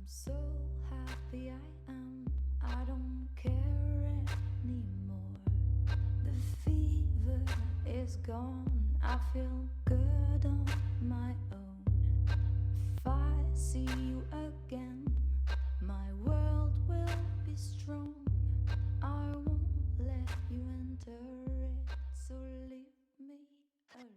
so happy I am. I don't care anymore. The fever is gone. I feel good on my own. If I see you again, my world will be strong. I won't let you enter it, so leave me alone.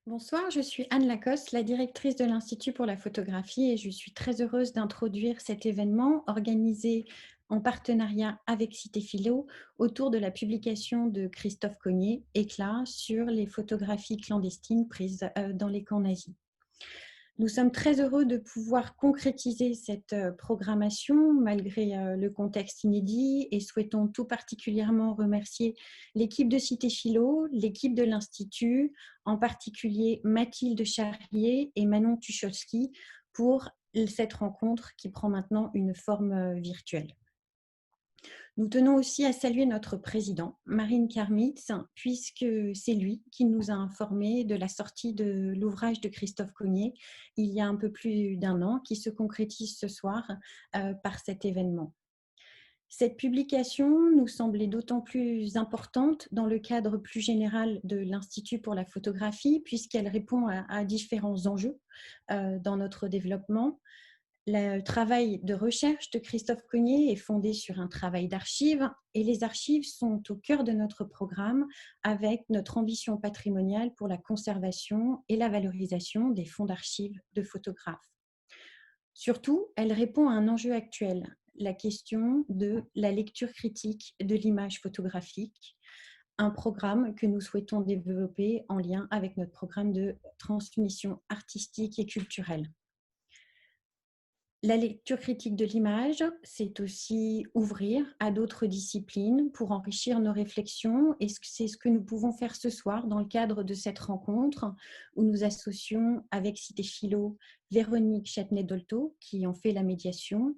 Bonsoir, je suis Anne Lacoste, la directrice de l'Institut pour la photographie et je suis très heureuse d'introduire cet événement organisé en partenariat avec Cité Philo autour de la publication de Christophe Cogniet, Éclat, sur les photographies clandestines prises dans les camps nazis. Nous sommes très heureux de pouvoir concrétiser cette programmation malgré le contexte inédit et souhaitons tout particulièrement remercier l'équipe de Cité Philo, l'équipe de l'Institut, en particulier Mathilde Charrier et Manon Tucholsky pour cette rencontre qui prend maintenant une forme virtuelle. Nous tenons aussi à saluer notre président, Marine Karmitz, puisque c'est lui qui nous a informés de la sortie de l'ouvrage de Christophe Cogniet il y a un peu plus d'un an, qui se concrétise ce soir par cet événement. Cette publication nous semblait d'autant plus importante dans le cadre plus général de l'Institut pour la photographie, puisqu'elle répond à différents enjeux dans notre développement. Le travail de recherche de Christophe Cogniet est fondé sur un travail d'archives et les archives sont au cœur de notre programme avec notre ambition patrimoniale pour la conservation et la valorisation des fonds d'archives de photographes. Surtout, elle répond à un enjeu actuel, la question de la lecture critique de l'image photographique, un programme que nous souhaitons développer en lien avec notre programme de transmission artistique et culturelle. La lecture critique de l'image, c'est aussi ouvrir à d'autres disciplines pour enrichir nos réflexions et c'est ce que nous pouvons faire ce soir dans le cadre de cette rencontre où nous associons avec Cité Philo Véronique Châtenay-Dolto qui en fait la médiation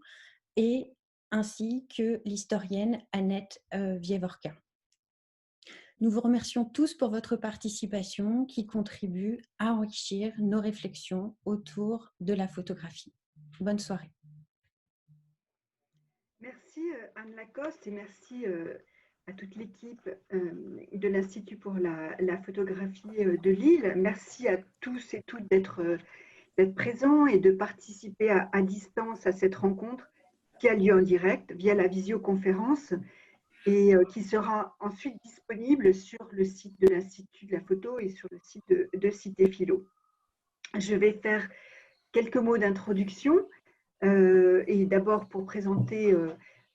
et ainsi que l'historienne Annette Wieworka. Nous vous remercions tous pour votre participation qui contribue à enrichir nos réflexions autour de la photographie. Bonne soirée. Merci Anne Lacoste et merci à toute l'équipe de l'Institut pour la photographie de Lille. Merci à tous et toutes d'être présents et de participer à distance à cette rencontre qui a lieu en direct via la visioconférence et qui sera ensuite disponible sur le site de l'Institut de la photo et sur le site de Cité Philo. Je vais faire quelques mots d'introduction. Et d'abord pour présenter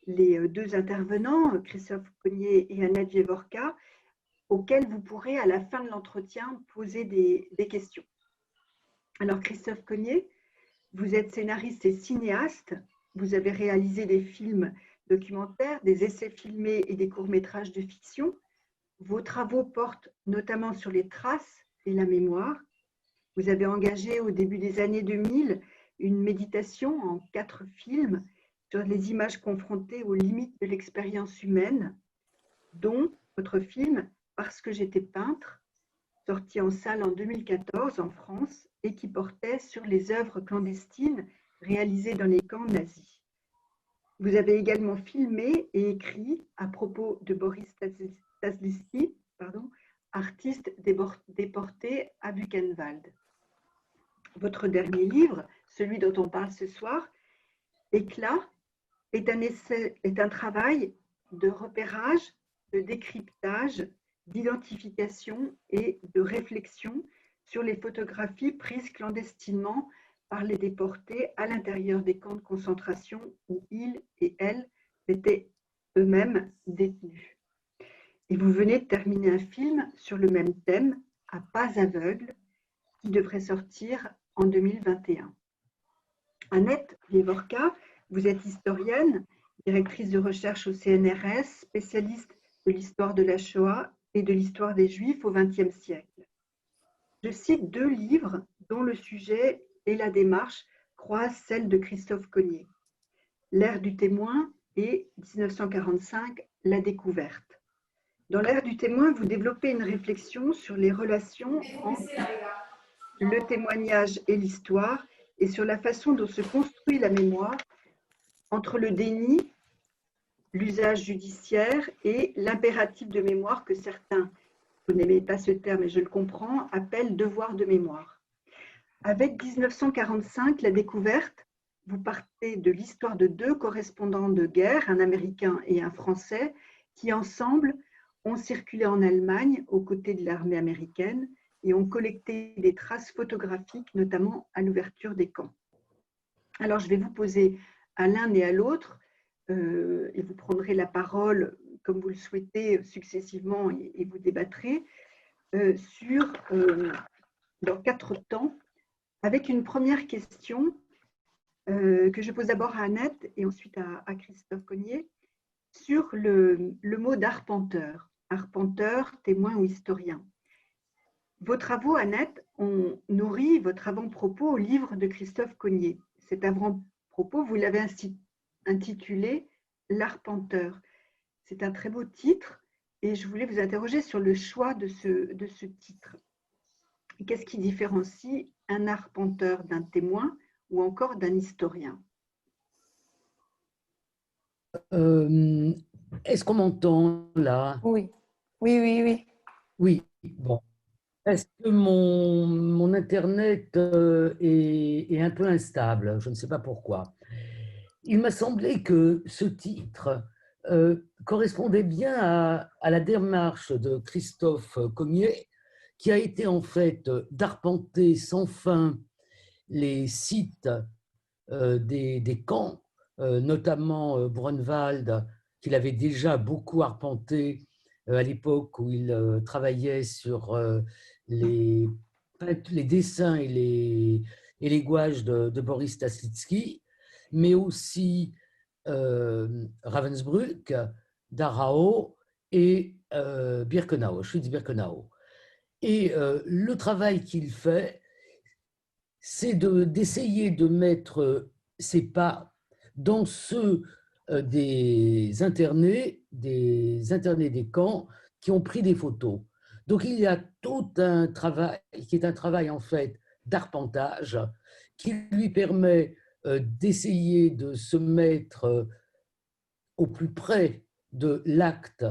les deux intervenants, Christophe Cogniet et Annette Wieworka, auxquels vous pourrez à la fin de l'entretien poser des questions. Alors Christophe Cogniet, vous êtes scénariste et cinéaste, vous avez réalisé des films documentaires, des essais filmés et des courts-métrages de fiction. Vos travaux portent notamment sur les traces et la mémoire. Vous avez engagé au début des années 2000 une méditation en 4 films sur les images confrontées aux limites de l'expérience humaine, dont votre film « Parce que j'étais peintre », sorti en salle en 2014 en France et qui portait sur les œuvres clandestines réalisées dans les camps nazis. Vous avez également filmé et écrit à propos de Boris Staslitsky, artiste déporté à Buchenwald. Votre dernier livre, celui dont on parle ce soir, Éclat, est un travail de repérage, de décryptage, d'identification et de réflexion sur les photographies prises clandestinement par les déportés à l'intérieur des camps de concentration où ils et elles étaient eux-mêmes détenus. Et vous venez de terminer un film sur le même thème, À pas aveugle, qui devrait sortir en 2021. Annette Wieworka, vous êtes historienne, directrice de recherche au CNRS, spécialiste de l'histoire de la Shoah et de l'histoire des Juifs au XXe siècle. Je cite 2 livres dont le sujet et la démarche croisent celle de Christophe Cogniet. L'ère du témoin et 1945, la découverte. Dans l'ère du témoin, vous développez une réflexion sur les relations entre le témoignage et l'histoire et sur la façon dont se construit la mémoire entre le déni, l'usage judiciaire et l'impératif de mémoire que certains, vous n'aimez pas ce terme et je le comprends, appellent devoir de mémoire. Avec 1945, la découverte, vous partez de l'histoire de deux correspondants de guerre, un Américain et un Français, qui ensemble ont circulé en Allemagne aux côtés de l'armée américaine et ont collecté des traces photographiques, notamment à l'ouverture des camps. Alors, je vais vous poser à l'un et à l'autre, et vous prendrez la parole comme vous le souhaitez successivement et vous débattrez dans 4 temps, avec une première question que je pose d'abord à Annette et ensuite à Christophe Cogniet sur le mot d'arpenteur. Arpenteur, témoin ou historien. Vos travaux, Annette, ont nourri votre avant-propos au livre de Christophe Cogniet. Cet avant-propos, vous l'avez intitulé « L'arpenteur ». C'est un très beau titre et je voulais vous interroger sur le choix de ce titre. Qu'est-ce qui différencie un arpenteur d'un témoin ou encore d'un historien? Est-ce qu'on m'entend là? Oui, oui, oui, oui. Oui, bon. Est-ce que mon Internet est un peu instable? Je ne sais pas pourquoi. Il m'a semblé que ce titre correspondait bien à la démarche de Christophe Cogniet, qui a été en fait d'arpenter sans fin les sites des camps, notamment Brunwald, qu'il avait déjà beaucoup arpenté à l'époque où il travaillait sur les dessins et les gouaches de Boris Stassitsky, mais aussi Ravensbrück, Dachau et Birkenau, Auschwitz-Birkenau. Et le travail qu'il fait, c'est d'essayer de mettre ses pas dans ceux des internés des camps qui ont pris des photos. Donc il y a tout un travail qui est un travail en fait d'arpentage qui lui permet d'essayer de se mettre au plus près de l'acte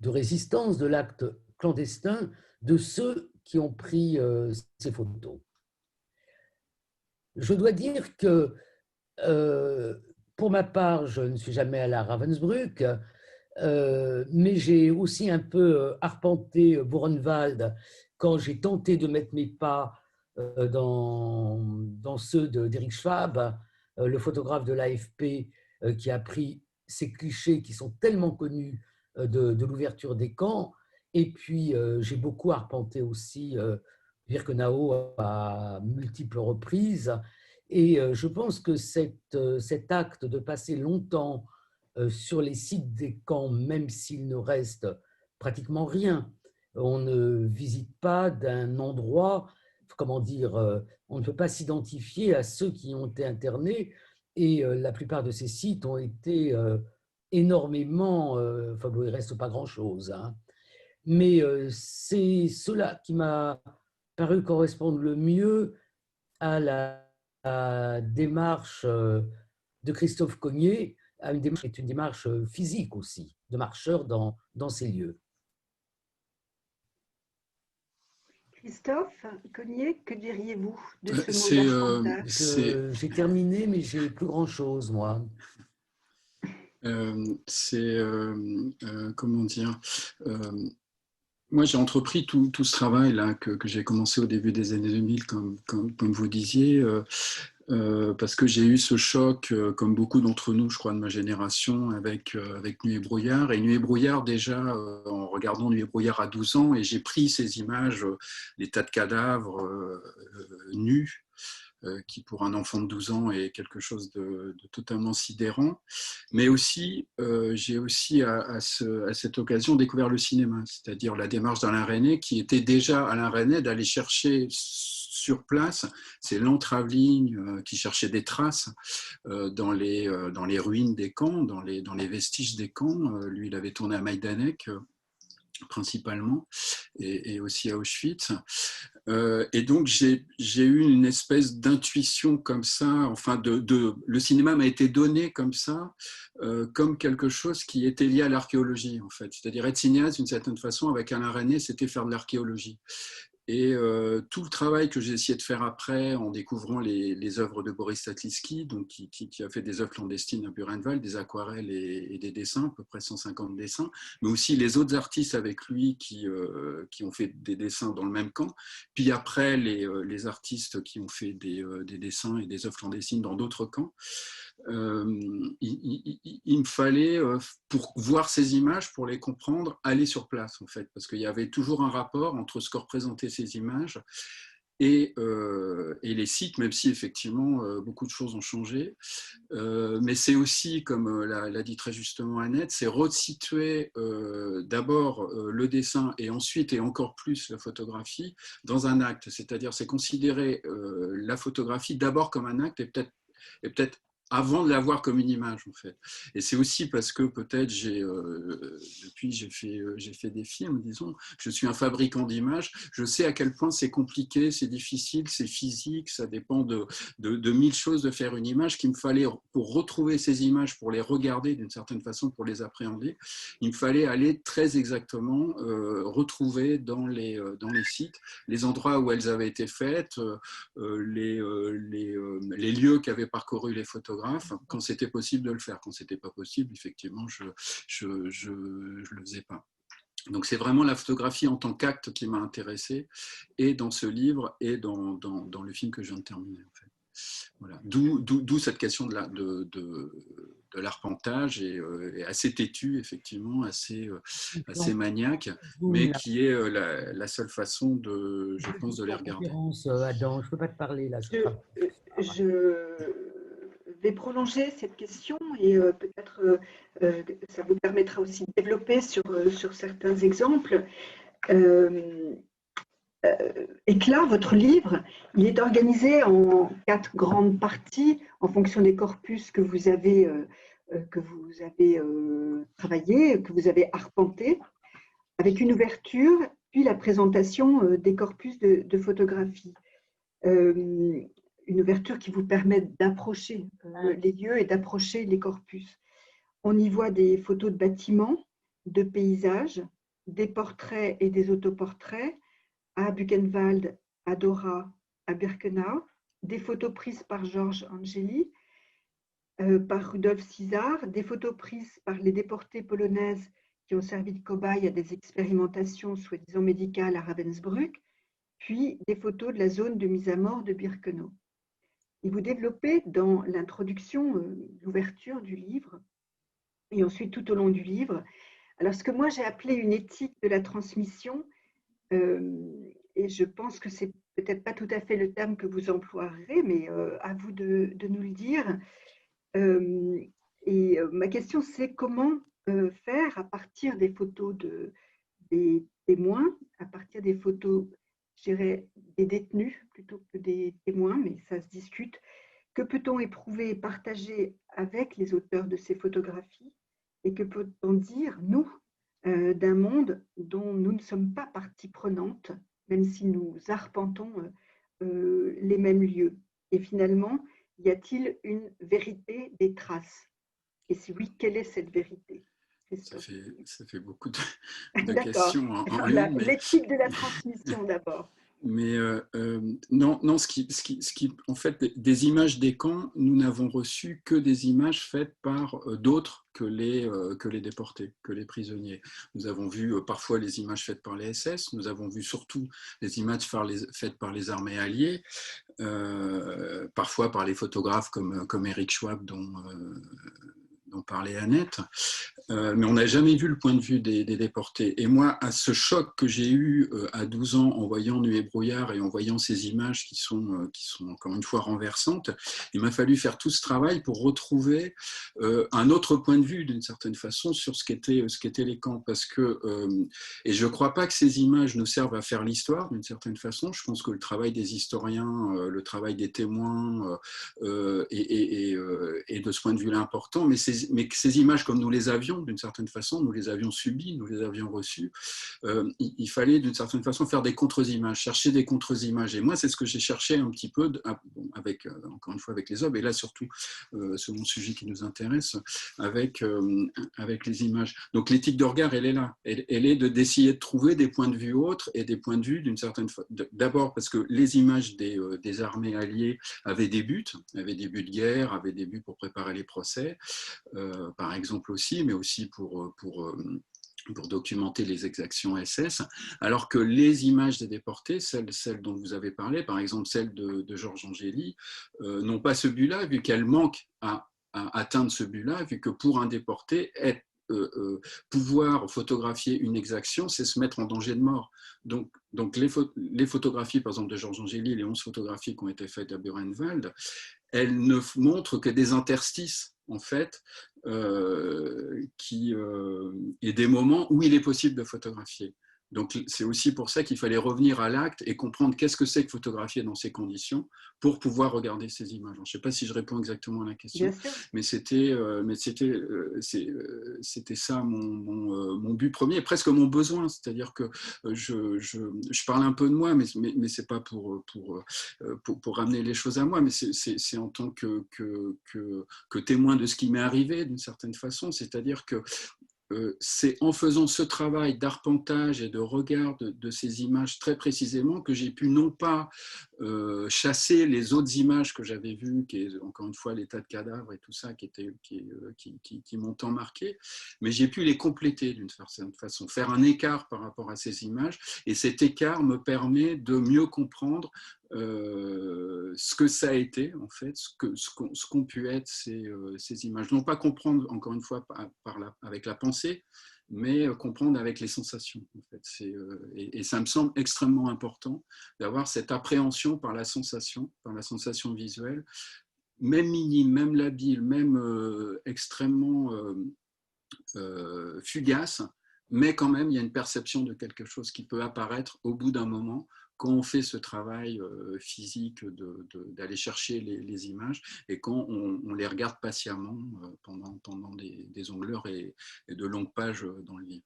de résistance, de l'acte clandestin de ceux qui ont pris ces photos. Je dois dire que pour ma part, je ne suis jamais allé à Ravensbrück, mais j'ai aussi un peu arpenté Buchenwald quand j'ai tenté de mettre mes pas dans ceux d'Eric Schwab, le photographe de l'AFP qui a pris ces clichés qui sont tellement connus de l'ouverture des camps. Et puis, j'ai beaucoup arpenté aussi Birkenau à multiples reprises. Et je pense que cet acte de passer longtemps sur les sites des camps, même s'il ne reste pratiquement rien, on ne visite pas d'un endroit, comment dire, on ne peut pas s'identifier à ceux qui ont été internés, et la plupart de ces sites ont été énormément, enfin bon, il ne reste pas grand-chose, hein. Mais c'est cela qui m'a paru correspondre le mieux à la démarche de Christophe Cogniet, à une démarche qui est une démarche physique aussi, de marcheur dans ces lieux. Christophe Cogniet, que diriez-vous de ce mot d'arpenteur? J'ai terminé, mais j'ai plus grand-chose, moi. Comment dire, moi j'ai entrepris tout ce travail là que j'ai commencé au début des années 2000 comme vous disiez, parce que j'ai eu ce choc, comme beaucoup d'entre nous, je crois, de ma génération, avec Nuit et brouillard. Et Nuit et brouillard, déjà, en regardant Nuit et brouillard à 12 ans, et j'ai pris ces images, les tas de cadavres nus, qui pour un enfant de 12 ans est quelque chose de totalement sidérant. Mais aussi, j'ai aussi à cette occasion découvert le cinéma, c'est-à-dire la démarche d'Alain Resnais, qui était déjà Alain Resnais d'aller chercher sur place, c'est l'entraveling qui cherchait des traces dans les ruines des camps, dans les vestiges des camps. Lui, il avait tourné à Majdanek principalement, et aussi à Auschwitz. Et donc, j'ai eu une espèce d'intuition comme ça, enfin, le cinéma m'a été donné comme ça, comme quelque chose qui était lié à l'archéologie, en fait. C'est-à-dire être cinéaste, d'une certaine façon, avec Alain Resnais, c'était faire de l'archéologie. Et tout le travail que j'ai essayé de faire après, en découvrant les œuvres de Boris Statliski, donc qui a fait des œuvres clandestines à Buchenwald, des aquarelles et des dessins, à peu près 150 dessins, mais aussi les autres artistes avec lui qui ont fait des dessins dans le même camp. Puis après, les artistes qui ont fait des dessins et des œuvres clandestines dans d'autres camps. Il me fallait, pour voir ces images, pour les comprendre, aller sur place, en fait, parce qu'il y avait toujours un rapport entre ce que représentaient ces images et les sites, même si effectivement beaucoup de choses ont changé. Mais c'est aussi, comme l'a dit très justement Annette, c'est resituer d'abord le dessin et ensuite et encore plus la photographie dans un acte. C'est-à-dire, c'est considérer la photographie d'abord comme un acte et peut-être avant de la voir comme une image, en fait. Et c'est aussi parce que peut-être depuis j'ai fait des films, disons, je suis un fabricant d'images, je sais à quel point c'est compliqué, c'est difficile, c'est physique, ça dépend de mille choses de faire une image, qu'il me fallait, pour retrouver ces images, pour les regarder d'une certaine façon, pour les appréhender, il me fallait aller très exactement retrouver dans les sites les endroits où elles avaient été faites, les lieux qu'avaient parcouru les photographes, quand c'était possible de le faire. Quand c'était pas possible, effectivement, je le faisais pas. Donc c'est vraiment la photographie en tant qu'acte qui m'a intéressé, et dans ce livre et dans le film que je viens de terminer, en fait. Voilà. D'où cette question de l'arpentage est assez têtue, effectivement, assez maniaque, mais qui est la seule façon, je pense, de les regarder. Adam, je ne peux pas te parler là. Je vais prolonger cette question et peut-être ça vous permettra aussi de développer sur certains exemples. Éclat, votre livre, il est organisé en 4 grandes parties en fonction des corpus que vous avez travaillé, que vous avez arpenté, avec une ouverture, puis la présentation des corpus de photographie. Une ouverture qui vous permet d'approcher les lieux et d'approcher les corpus. On y voit des photos de bâtiments, de paysages, des portraits et des autoportraits à Buchenwald, à Dora, à Birkenau, des photos prises par Georges Angeli, par Rudolf César, des photos prises par les déportées polonaises qui ont servi de cobaye à des expérimentations soi-disant médicales à Ravensbrück, puis des photos de la zone de mise à mort de Birkenau. Et vous développez dans l'introduction, l'ouverture du livre, et ensuite tout au long du livre, alors ce que moi j'ai appelé une éthique de la transmission, et je pense que c'est peut-être pas tout à fait le terme que vous emploierez, mais à vous de nous le dire. Et ma question, c'est comment faire à partir des photos des témoins, à partir des photos, je dirais, des détenus plutôt que des témoins, mais ça se discute. Que peut-on éprouver et partager avec les auteurs de ces photographies? Et que peut-on dire, nous, d'un monde dont nous ne sommes pas partie prenante, même si nous arpentons les mêmes lieux? Et finalement, y a-t-il une vérité des traces? Et si oui, quelle est cette vérité? Ça fait beaucoup de questions en voilà, une. L'éthique de la transmission d'abord. Mais non, en fait, des images des camps, nous n'avons reçu que des images faites par d'autres que les déportés, que les prisonniers. Nous avons vu parfois les images faites par les SS, nous avons vu surtout les images faites par les armées alliées, parfois par les photographes comme Eric Schwab, dont parlait Annette, mais on n'a jamais vu le point de vue des déportés. Et moi, à ce choc que j'ai eu à 12 ans en voyant Nuit et brouillard et en voyant ces images qui sont encore une fois renversantes, il m'a fallu faire tout ce travail pour retrouver un autre point de vue d'une certaine façon sur ce qu'étaient les camps. Parce que, et je ne crois pas que ces images nous servent à faire l'histoire d'une certaine façon. Je pense que le travail des historiens, le travail des témoins est de ce point de vue-là important, mais que ces images comme nous les avions, avions, d'une certaine façon, nous les avions subis, nous les avions reçus. Il fallait, d'une certaine façon, faire des contre-images, chercher des contre-images. Et moi, c'est ce que j'ai cherché un petit peu, avec, encore une fois, avec les objets, et là, surtout, selon le sujet qui nous intéresse, avec les images. Donc, l'éthique de regard, elle est là. Elle est d'essayer de trouver des points de vue autres et des points de vue d'une certaine façon. D'abord, parce que les images des armées alliées avaient des buts de guerre, avaient des buts pour préparer les procès, par exemple aussi, mais aussi pour documenter les exactions SS, alors que les images des déportés, celles dont vous avez parlé, par exemple celle de Georges Angéli, n'ont pas ce but-là, vu qu'elles manquent à atteindre ce but-là, vu que pour un déporté, pouvoir photographier une exaction, c'est se mettre en danger de mort. Donc les photographies, par exemple, de Georges Angéli, les 11 photographies qui ont été faites à Buchenwald, elles ne montrent que des interstices, en fait, et des moments où il est possible de photographier. Donc, c'est aussi pour ça qu'il fallait revenir à l'acte et comprendre qu'est-ce que c'est que photographier dans ces conditions pour pouvoir regarder ces images. Alors, je ne sais pas si je réponds exactement à la question, mais c'était ça mon but premier, presque mon besoin. C'est-à-dire que je parle un peu de moi, mais ce n'est pas pour ramener les choses à moi, mais c'est en tant que témoin de ce qui m'est arrivé d'une certaine façon. C'est-à-dire que c'est en faisant ce travail d'arpentage et de regard de ces images très précisément que j'ai pu non pas chasser les autres images que j'avais vues, qui est encore une fois l'état de cadavre et tout ça qui m'ont tant marqué, mais j'ai pu les compléter d'une certaine façon, faire un écart par rapport à ces images, et cet écart me permet de mieux comprendre ce que ça a été en fait, ce qu'ont pu être ces images. Non pas comprendre encore une fois avec la pensée, mais comprendre avec les sensations en fait. Et ça me semble extrêmement important d'avoir cette appréhension par la sensation visuelle, même minime, même labile, même extrêmement fugace, mais quand même il y a une perception de quelque chose qui peut apparaître au bout d'un moment quand on fait ce travail physique d'aller chercher les images et quand on les regarde patiemment pendant des longues heures et de longues pages dans le livre.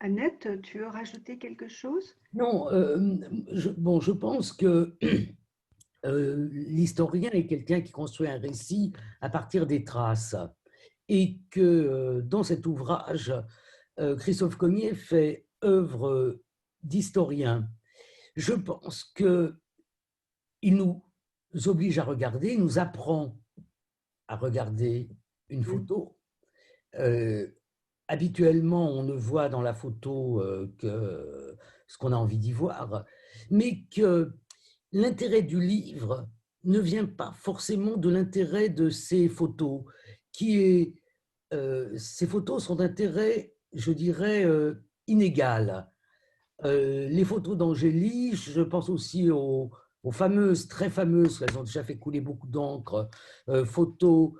Annette, tu veux rajouter quelque chose? Non, je pense que l'historien est quelqu'un qui construit un récit à partir des traces et que dans cet ouvrage, Christophe Cognet fait œuvre d'historien. Je pense qu'il nous oblige à regarder, il nous apprend à regarder une photo. Habituellement, on ne voit dans la photo que ce qu'on a envie d'y voir, mais que l'intérêt du livre ne vient pas forcément de l'intérêt de ces photos, ces photos sont d'intérêt, je dirais, inégal. Les photos d'Angéli, je pense aussi aux fameuses, très fameuses, elles ont déjà fait couler beaucoup d'encre, photos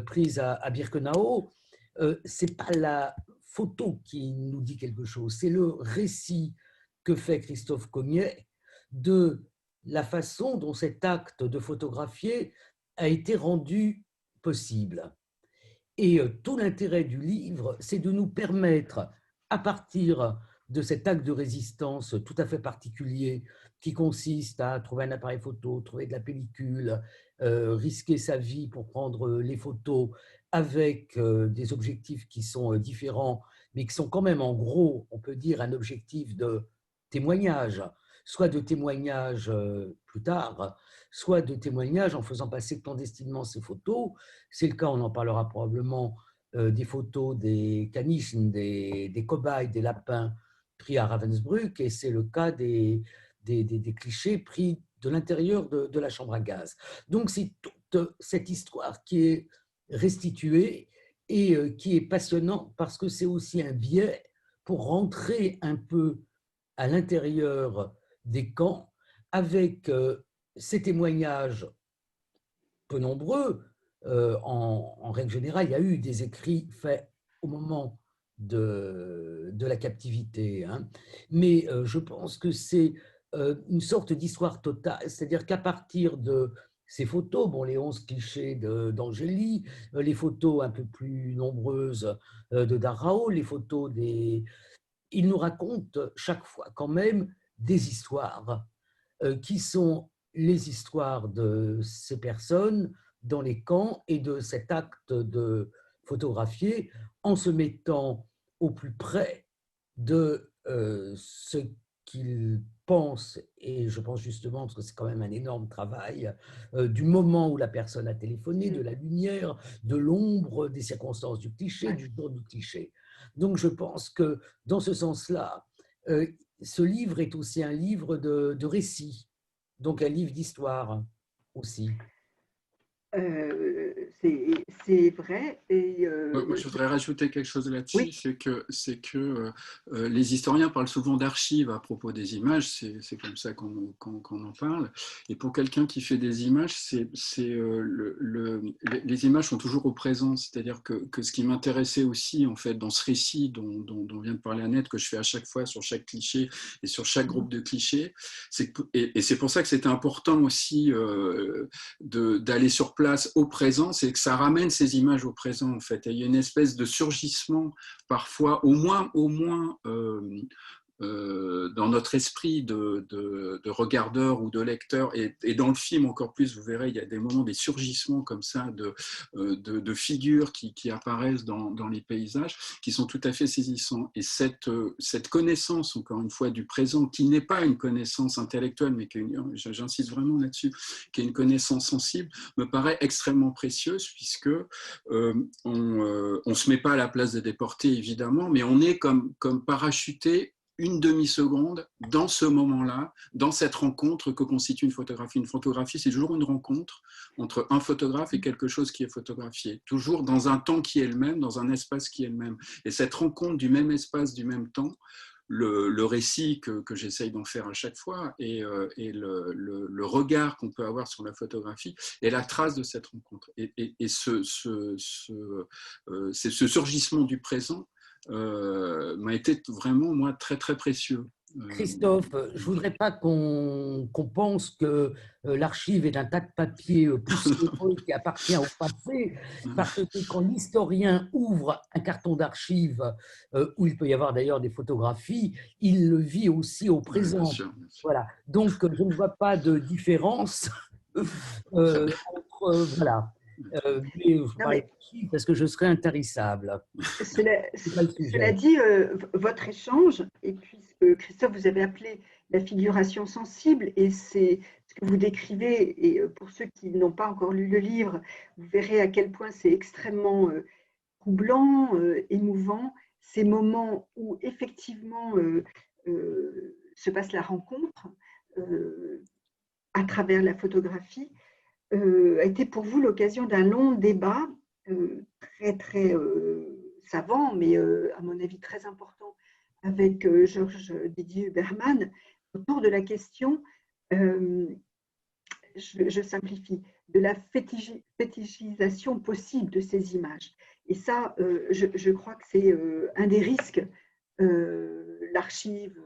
prises à Birkenau. Ce n'est pas la photo qui nous dit quelque chose, c'est le récit que fait Christophe Cognet de la façon dont cet acte de photographier a été rendu possible. Et tout l'intérêt du livre, c'est de nous permettre, à partir de cet acte de résistance tout à fait particulier, qui consiste à trouver un appareil photo, trouver de la pellicule, risquer sa vie pour prendre les photos avec des objectifs qui sont différents, mais qui sont quand même en gros, on peut dire, un objectif de témoignage, soit de témoignage plus tard, soit de témoignage en faisant passer clandestinement ces photos. C'est le cas, on en parlera probablement, des photos des caniches, des cobayes, des lapins pris à Ravensbrück, et c'est le cas des clichés pris de l'intérieur de la chambre à gaz. Donc c'est toute cette histoire qui est restituée et qui est passionnante parce que c'est aussi un biais pour rentrer un peu à l'intérieur des camps avec ces témoignages peu nombreux. En règle générale, il y a eu des écrits faits au moment de la captivité, hein. Mais je pense que c'est une sorte d'histoire totale, c'est-à-dire qu'à partir de ces photos, bon, les 11 clichés d'Angélie, les photos un peu plus nombreuses de Darrao, les photos des... Il nous raconte chaque fois quand même des histoires qui sont les histoires de ces personnes dans les camps et de cet acte de photographier en se mettant au plus près de ce qu'ils pensent, et je pense justement, parce que c'est quand même un énorme travail, du moment où la personne a téléphoné, de la lumière, de l'ombre, des circonstances du cliché, du jour du cliché. Donc je pense que dans ce sens-là, ce livre est aussi un livre de récits, donc un livre d'histoire aussi. C'est vrai. Et, Moi, je voudrais rajouter quelque chose là-dessus, oui, c'est que les historiens parlent souvent d'archives à propos des images, c'est comme ça qu'on en parle. Et pour quelqu'un qui fait des images, les images sont toujours au présent. C'est-à-dire que ce qui m'intéressait aussi, en fait, dans ce récit dont vient de parler Annette, que je fais à chaque fois sur chaque cliché et sur chaque groupe de clichés, et c'est pour ça que c'était important aussi d'aller sur place au présent, c'est que ça ramène ces images au présent, en fait. Et il y a une espèce de surgissement, parfois, au moins dans notre esprit de regardeur ou de lecteur, et dans le film encore plus, vous verrez, il y a des moments, des surgissements comme ça de figures qui apparaissent dans les paysages, qui sont tout à fait saisissants. Et cette connaissance, encore une fois, du présent, qui n'est pas une connaissance intellectuelle, mais j'insiste vraiment là-dessus, qui est une connaissance sensible, me paraît extrêmement précieuse, puisque on se met pas à la place des déportés, évidemment, mais on est comme parachuté une demi-seconde dans ce moment-là, dans cette rencontre que constitue une photographie. Une photographie, c'est toujours une rencontre entre un photographe et quelque chose qui est photographié, toujours dans un temps qui est le même, dans un espace qui est le même. Et cette rencontre du même espace, du même temps, le récit que j'essaye d'en faire à chaque fois et le regard qu'on peut avoir sur la photographie est la trace de cette rencontre. Et ce surgissement du présent m'a été vraiment, moi, très, très précieux. Christophe, je ne voudrais pas qu'on pense que l'archive est un tas de papier poussiéreux qui appartient au passé, parce que quand l'historien ouvre un carton d'archives, où il peut y avoir d'ailleurs des photographies, il le vit aussi au présent. Bien sûr, bien sûr. Voilà. Donc, je ne vois pas de différence entre... voilà. Mais je parle parce que je serais intarissable. Cela dit, votre échange, et puis Christophe, vous avez appelé la figuration sensible, et c'est ce que vous décrivez, et pour ceux qui n'ont pas encore lu le livre, vous verrez à quel point c'est extrêmement troublant, émouvant, ces moments où effectivement se passe la rencontre à travers la photographie, a été pour vous l'occasion d'un long débat très, très savant, mais à mon avis très important, avec Georges Didier Huberman, autour de la question, je simplifie, de la fétichisation possible de ces images. Et ça, je crois que c'est un des risques, l'archive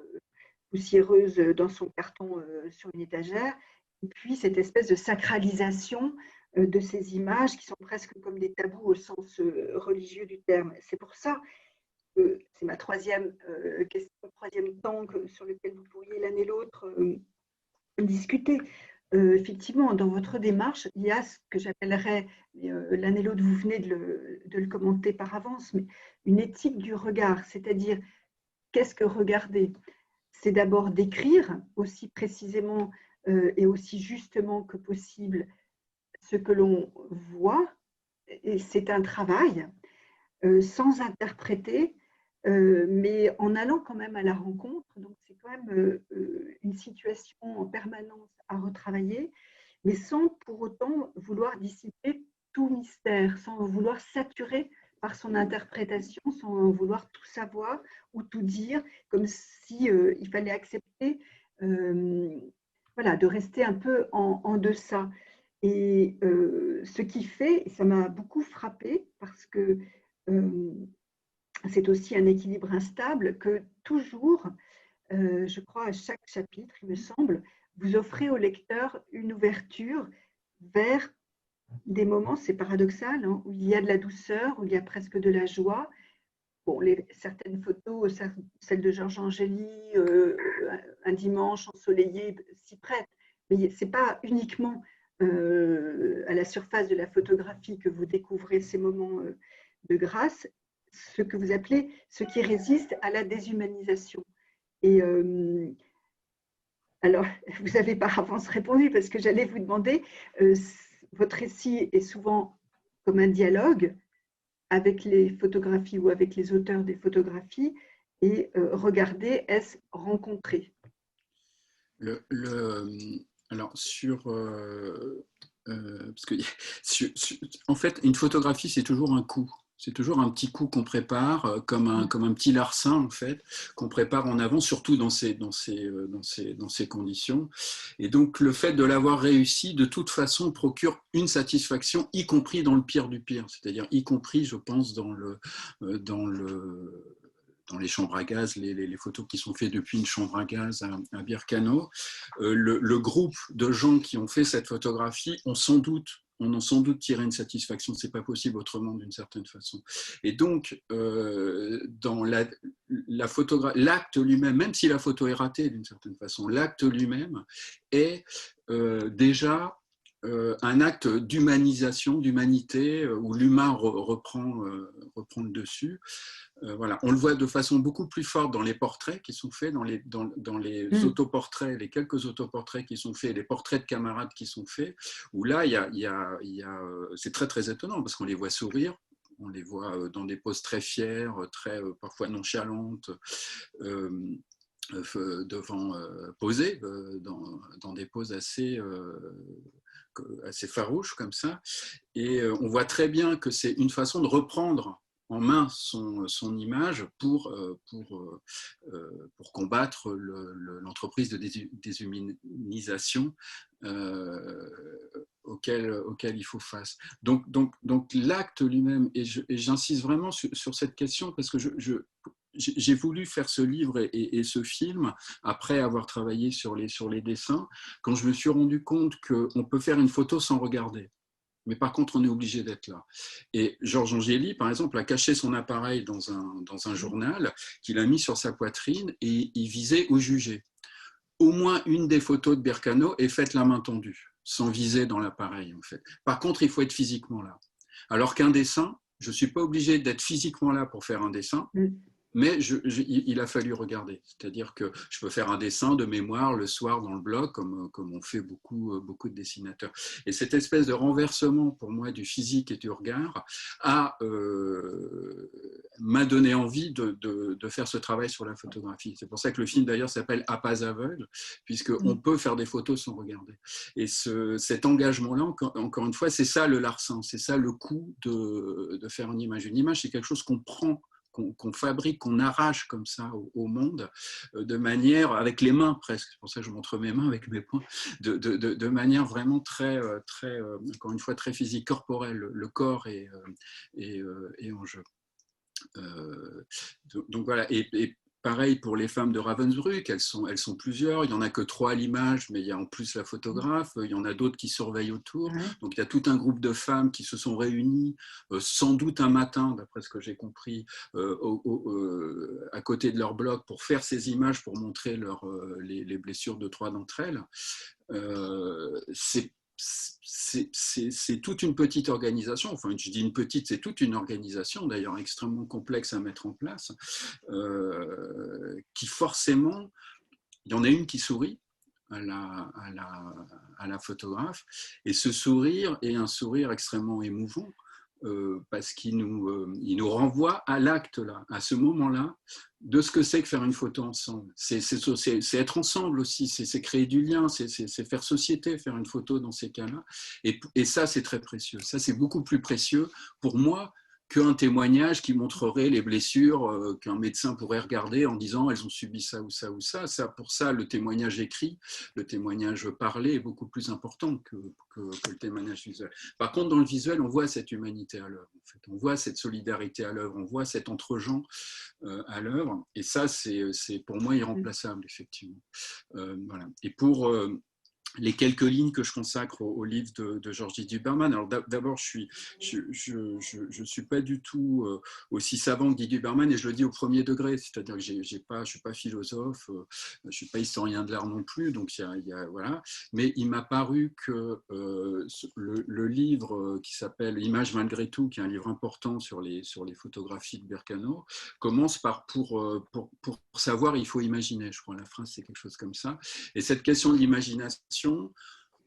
poussiéreuse dans son carton sur une étagère, et puis cette espèce de sacralisation de ces images qui sont presque comme des tabous au sens religieux du terme. C'est pour ça que c'est ma troisième question, troisième temps sur lequel vous pourriez l'un et l'autre discuter. Effectivement, dans votre démarche, il y a ce que j'appellerais, l'un et l'autre, vous venez de le commenter par avance, mais une éthique du regard, c'est-à-dire qu'est-ce que regarder ? C'est d'abord d'écrire aussi précisément et aussi justement que possible ce que l'on voit, et c'est un travail sans interpréter, mais en allant quand même à la rencontre. Donc c'est quand même une situation en permanence à retravailler, mais sans pour autant vouloir dissiper tout mystère, sans vouloir saturer par son interprétation, sans vouloir tout savoir ou tout dire, comme si il fallait accepter voilà, de rester un peu en deçà. Et ce qui fait, et ça m'a beaucoup frappé, parce que c'est aussi un équilibre instable, que toujours, je crois à chaque chapitre, il me semble, vous offrez au lecteur une ouverture vers des moments, c'est paradoxal, hein, où il y a de la douceur, où il y a presque de la joie. Bon, certaines photos, celle de Georges Angéli, un dimanche ensoleillé, s'y prête, mais ce n'est pas uniquement à la surface de la photographie que vous découvrez ces moments de grâce, ce que vous appelez, ce qui résiste à la déshumanisation. Et alors, vous avez par avance répondu parce que j'allais vous demander, votre récit est souvent comme un dialogue avec les photographies ou avec les auteurs des photographies, et regarder, est-ce rencontrer? Alors, parce que, en fait, une photographie, c'est toujours un coup. C'est toujours un petit coup qu'on prépare, comme un petit larcin, en fait, qu'on prépare en avant, surtout dans ces conditions. Et donc, le fait de l'avoir réussi, de toute façon, procure une satisfaction, y compris dans le pire du pire. C'est-à-dire, y compris, je pense, dans les chambres à gaz, les photos qui sont faites depuis une chambre à gaz à Bircano. Le groupe de gens qui ont fait cette photographie ont sans doute tiré une satisfaction, c'est pas possible autrement d'une certaine façon. Et donc, dans l'acte lui-même, même si la photo est ratée d'une certaine façon, l'acte lui-même est déjà un acte d'humanisation, d'humanité, où l'humain reprend le dessus. Voilà. On le voit de façon beaucoup plus forte dans les portraits qui sont faits, dans les autoportraits, les quelques autoportraits qui sont faits, les portraits de camarades qui sont faits, où là, c'est très très étonnant parce qu'on les voit sourire, on les voit dans des poses très fières, très parfois nonchalantes, posées dans des poses assez farouches comme ça. Et on voit très bien que c'est une façon de reprendre en main son image pour combattre l'entreprise de déshumanisation auquel il faut face. Donc l'acte lui-même, et j'insiste vraiment sur cette question parce que j'ai voulu faire ce livre et ce film après avoir travaillé sur les dessins, quand je me suis rendu compte qu'on peut faire une photo sans regarder. Mais par contre, on est obligé d'être là. Et Georges Angéli, par exemple, a caché son appareil dans un journal qu'il a mis sur sa poitrine et il visait au jugé. Au moins une des photos de Bircano est faite la main tendue, sans viser dans l'appareil, en fait. Par contre, il faut être physiquement là. Alors qu'un dessin, je ne suis pas obligé d'être physiquement là pour faire un dessin. Mais il a fallu regarder. C'est-à-dire que je peux faire un dessin de mémoire le soir dans le blog, comme on fait beaucoup de dessinateurs. Et cette espèce de renversement, pour moi, du physique et du regard m'a donné envie de faire ce travail sur la photographie. C'est pour ça que le film, d'ailleurs, s'appelle « À pas aveugle », puisqu'on peut faire des photos sans regarder. Et cet engagement-là, encore une fois, c'est ça le larcin, c'est ça le coup de faire une image. Une image, c'est quelque chose qu'on prend, qu'on fabrique, qu'on arrache comme ça au monde, de manière, avec les mains presque, c'est pour ça que je montre mes mains avec mes poings, de manière vraiment très, encore une fois, très physique, corporelle. Le corps est en jeu. Donc voilà, et pareil pour les femmes de Ravensbrück, elles sont plusieurs, il n'y en a que 3 à l'image, mais il y a en plus la photographe, il y en a d'autres qui surveillent autour. Donc il y a tout un groupe de femmes qui se sont réunies, sans doute un matin, d'après ce que j'ai compris, à côté de leur blog pour faire ces images, pour montrer les blessures de 3 d'entre elles. C'est toute une petite organisation, enfin je dis une petite, c'est toute une organisation d'ailleurs extrêmement complexe à mettre en place, qui forcément, il y en a une qui sourit à la photographe, et ce sourire est un sourire extrêmement émouvant, parce qu'il nous renvoie à l'acte là, à ce moment-là, de ce que c'est que faire une photo ensemble. C'est être ensemble aussi, c'est créer du lien, c'est faire société, faire une photo dans ces cas-là. Et ça, c'est très précieux. Ça, c'est beaucoup plus précieux pour moi qu'un témoignage qui montrerait les blessures qu'un médecin pourrait regarder en disant elles ont subi ça ou ça ou ça. Pour ça, le témoignage écrit, le témoignage parlé est beaucoup plus important que le témoignage visuel. Par contre, dans le visuel, on voit cette humanité à l'œuvre. En fait. On voit cette solidarité à l'œuvre, on voit cet entre-gens à l'œuvre. Et ça, c'est pour moi irremplaçable, effectivement. Voilà. Et pour les quelques lignes que je consacre au livre de Georges Didier Berman. Alors d'abord, je suis pas du tout aussi savant que Didier Berman, et je le dis au premier degré, c'est-à-dire que je suis pas philosophe, je suis pas historien de l'art non plus, donc voilà. Mais il m'a paru que le livre qui s'appelle Images malgré tout, qui est un livre important sur les photographies de Bercano, commence par pour savoir il faut imaginer. Je crois la phrase c'est quelque chose comme ça. Et cette question de l'imagination,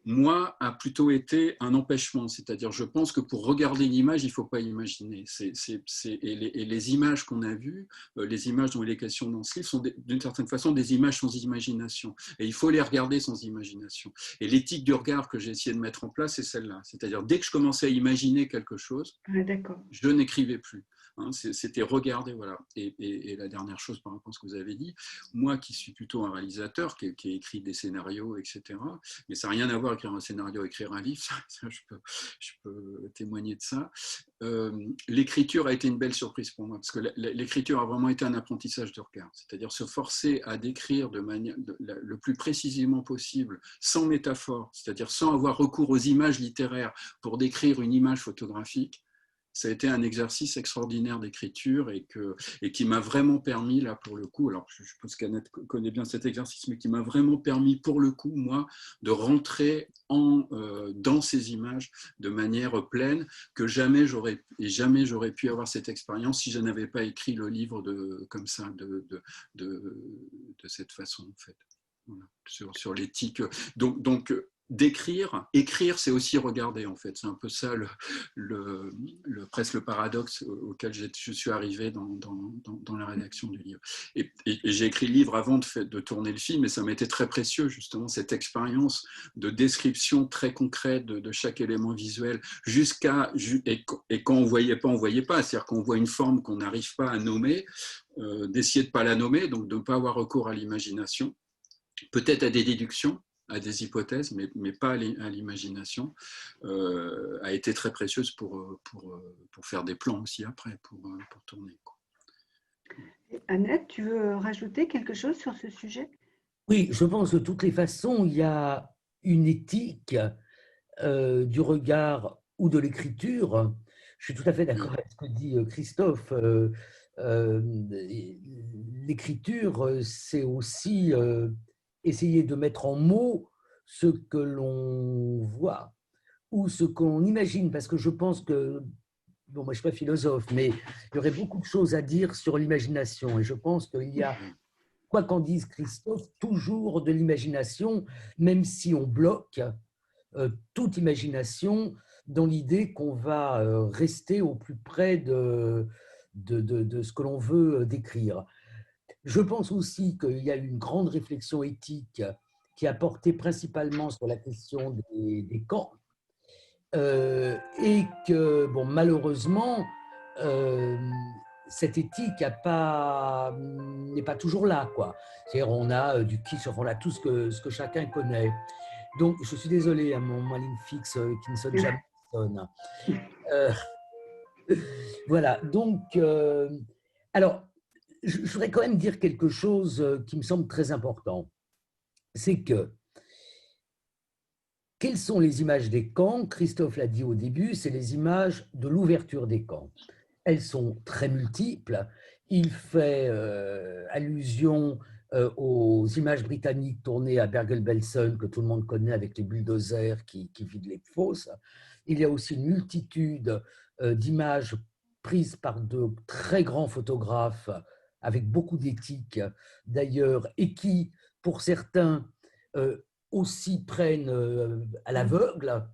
moi, a plutôt été un empêchement. C'est-à-dire, je pense que pour regarder une image, il ne faut pas imaginer. Et les images qu'on a vues, les images dont il est question dans ce livre, sont d'une certaine façon des images sans imagination. Et il faut les regarder sans imagination. Et l'éthique du regard que j'ai essayé de mettre en place, c'est celle-là. C'est-à-dire, dès que je commençais à imaginer quelque chose, je n'écrivais plus. C'était regarder, voilà. Et la dernière chose par rapport à ce que vous avez dit, moi qui suis plutôt un réalisateur, qui écrit des scénarios, etc., mais ça n'a rien à voir écrire un scénario, écrire un livre, ça, je peux témoigner de ça. L'écriture a été une belle surprise pour moi, parce que l'écriture a vraiment été un apprentissage de regard, c'est-à-dire se forcer à décrire de manière le plus précisément possible, sans métaphore, c'est-à-dire sans avoir recours aux images littéraires pour décrire une image photographique. Ça a été un exercice extraordinaire d'écriture et qui m'a vraiment permis, là pour le coup, alors je pense qu'Annette connaît bien cet exercice, mais qui m'a vraiment permis pour le coup, moi, de rentrer dans ces images de manière pleine, que jamais j'aurais pu avoir cette expérience si je n'avais pas écrit le livre comme ça, de cette façon, en fait, voilà, sur l'éthique. Donc écrire, c'est aussi regarder, en fait. C'est un peu ça presque le paradoxe auquel je suis arrivé dans la rédaction du livre. Et j'ai écrit le livre avant de tourner le film, et ça m'a été très précieux, justement, cette expérience de description très concrète de chaque élément visuel, et quand on voyait pas, c'est-à-dire qu'on voit une forme qu'on n'arrive pas à nommer, d'essayer de ne pas la nommer, donc de ne pas avoir recours à l'imagination, peut-être à des déductions, à des hypothèses, mais pas à l'imagination, a été très précieuse pour faire des plans aussi après, pour tourner. Annette, tu veux rajouter quelque chose sur ce sujet? Oui, je pense que de toutes les façons, il y a une éthique du regard ou de l'écriture. Je suis tout à fait d'accord avec ce que dit Christophe. L'écriture, c'est aussi essayer de mettre en mots ce que l'on voit ou ce qu'on imagine, parce que je pense que, bon, moi je ne suis pas philosophe, mais il y aurait beaucoup de choses à dire sur l'imagination, et je pense qu'il y a, quoi qu'en dise Christophe, toujours de l'imagination, même si on bloque toute imagination dans l'idée qu'on va rester au plus près de ce que l'on veut décrire. Je pense aussi qu'il y a une grande réflexion éthique qui a porté principalement sur la question des camps, et que, bon, malheureusement, cette éthique n'est pas toujours là, quoi. C'est-à-dire, on a du kitsch, on a tout ce que chacun connaît. Donc, je suis désolé, à ma ligne fixe qui ne sonne jamais sonne. Voilà, donc, alors, je voudrais quand même dire quelque chose qui me semble très important. C'est que, quelles sont les images des camps? Christophe l'a dit au début, c'est les images de l'ouverture des camps. Elles sont très multiples. Il fait allusion aux images britanniques tournées à Bergen-Belsen, que tout le monde connaît avec les bulldozers qui vident les fosses. Il y a aussi une multitude d'images prises par de très grands photographes, avec beaucoup d'éthique d'ailleurs, et qui, pour certains, aussi prennent à l'aveugle,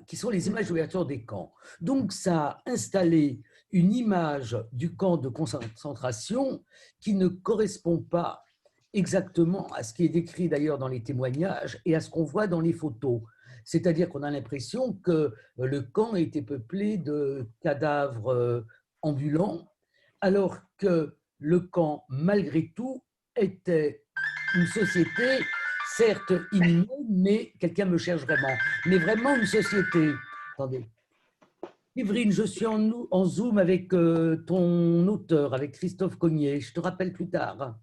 qui sont les images d'ouverture des camps. Donc, ça a installé une image du camp de concentration qui ne correspond pas exactement à ce qui est décrit d'ailleurs dans les témoignages et à ce qu'on voit dans les photos. C'est-à-dire qu'on a l'impression que le camp a été peuplé de cadavres ambulants, alors que le camp, malgré tout, était une société, certes inhumaine, mais quelqu'un me cherche vraiment, mais vraiment une société. Attendez. Yverine, je suis en Zoom avec ton auteur, avec Christophe Cognier. Je te rappelle plus tard.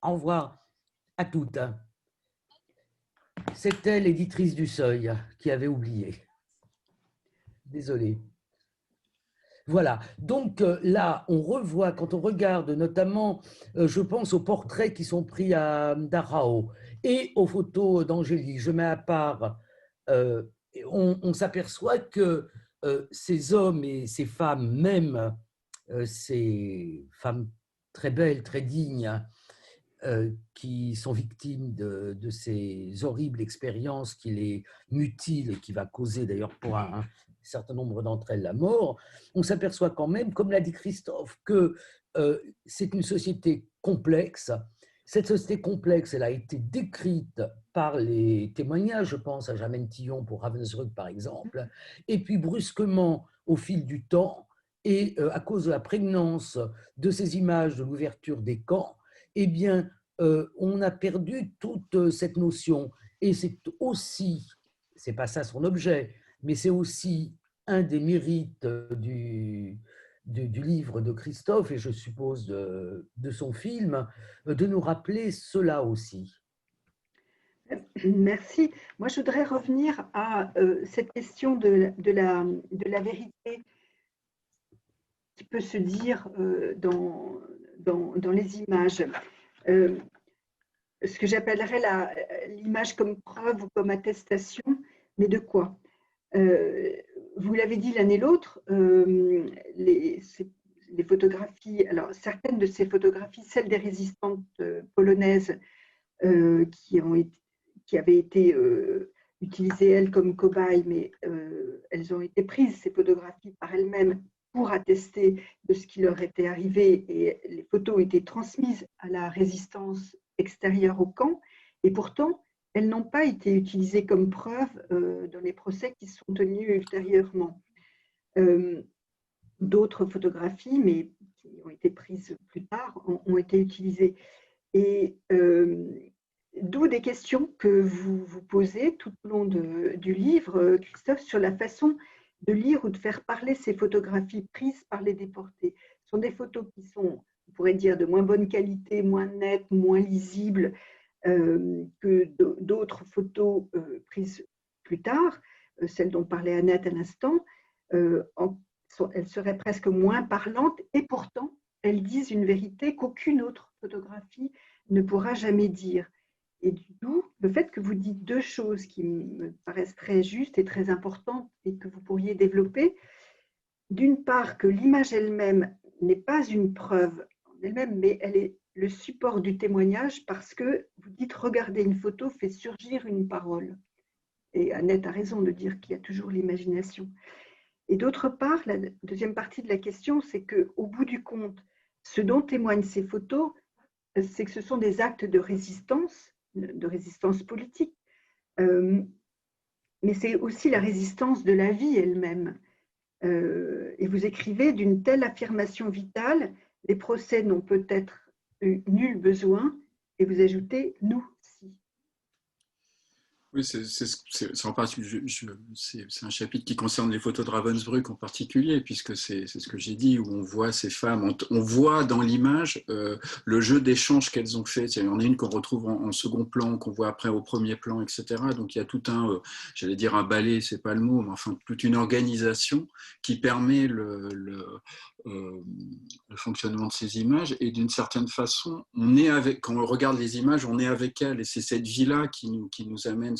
Au revoir à toutes. C'était l'éditrice du Seuil qui avait oublié. Désolé. Voilà, donc là, on revoit, quand on regarde notamment, je pense aux portraits qui sont pris à Dachau et aux photos d'Angélie, je mets à part, on s'aperçoit que ces hommes et ces femmes, même ces femmes très belles, très dignes, qui sont victimes de ces horribles expériences qui les mutilent et qui va causer d'ailleurs pour un certain nombre d'entre elles la mort, on s'aperçoit quand même, comme l'a dit Christophe, que c'est une société complexe. Cette société complexe, elle a été décrite par les témoignages, je pense à Germaine Tillon pour Ravensbrück par exemple, et puis brusquement, au fil du temps, et à cause de la prégnance de ces images de l'ouverture des camps, eh bien, on a perdu toute cette notion. Et c'est aussi, c'est pas ça son objet, mais c'est aussi un des mérites du livre de Christophe, et je suppose de son film, de nous rappeler cela aussi. Merci. Moi, je voudrais revenir à cette question de la vérité qui peut se dire dans les images. Ce que j'appellerais l'image comme preuve ou comme attestation, mais de quoi? Vous l'avez dit l'un et l'autre, les photographies, alors certaines de ces photographies, celles des résistantes polonaises qui avaient été utilisées elles comme cobayes, mais elles ont été prises, ces photographies, par elles-mêmes pour attester de ce qui leur était arrivé, et les photos ont été transmises à la résistance extérieure au camp, et pourtant elles n'ont pas été utilisées comme preuve dans les procès qui sont tenus ultérieurement. D'autres photographies, mais qui ont été prises plus tard, ont été utilisées. Et d'où des questions que vous vous posez tout au long du livre, Christophe, sur la façon de lire ou de faire parler ces photographies prises par les déportés. Ce sont des photos qui sont, on pourrait dire, de moins bonne qualité, moins nettes, moins lisibles que d'autres photos prises plus tard, celles dont parlait Annette à l'instant. Elles seraient presque moins parlantes, et pourtant, elles disent une vérité qu'aucune autre photographie ne pourra jamais dire. Et d'où le fait que vous dites deux choses qui me paraissent très justes et très importantes et que vous pourriez développer. D'une part, que l'image elle-même n'est pas une preuve en elle-même, mais elle est le support du témoignage, parce que vous dites regarder une photo fait surgir une parole. Et Annette a raison de dire qu'il y a toujours l'imagination. Et d'autre part, la deuxième partie de la question, c'est qu'au bout du compte, ce dont témoignent ces photos, c'est que ce sont des actes de résistance politique, mais c'est aussi la résistance de la vie elle-même. Et vous écrivez, d'une telle affirmation vitale, les procès n'ont peut-être eu nul besoin, et vous ajoutez, nous si. Oui, c'est un chapitre qui concerne les photos de Ravensbrück en particulier, puisque c'est ce que j'ai dit, où on voit ces femmes, on voit dans l'image le jeu d'échange qu'elles ont fait. Il y en a une qu'on retrouve en second plan, qu'on voit après au premier plan, etc. Donc il y a tout un, j'allais dire un ballet, c'est pas le mot, mais enfin toute une organisation qui permet le fonctionnement de ces images, et d'une certaine façon, quand on regarde les images, on est avec elles, et c'est cette vie-là qui nous amène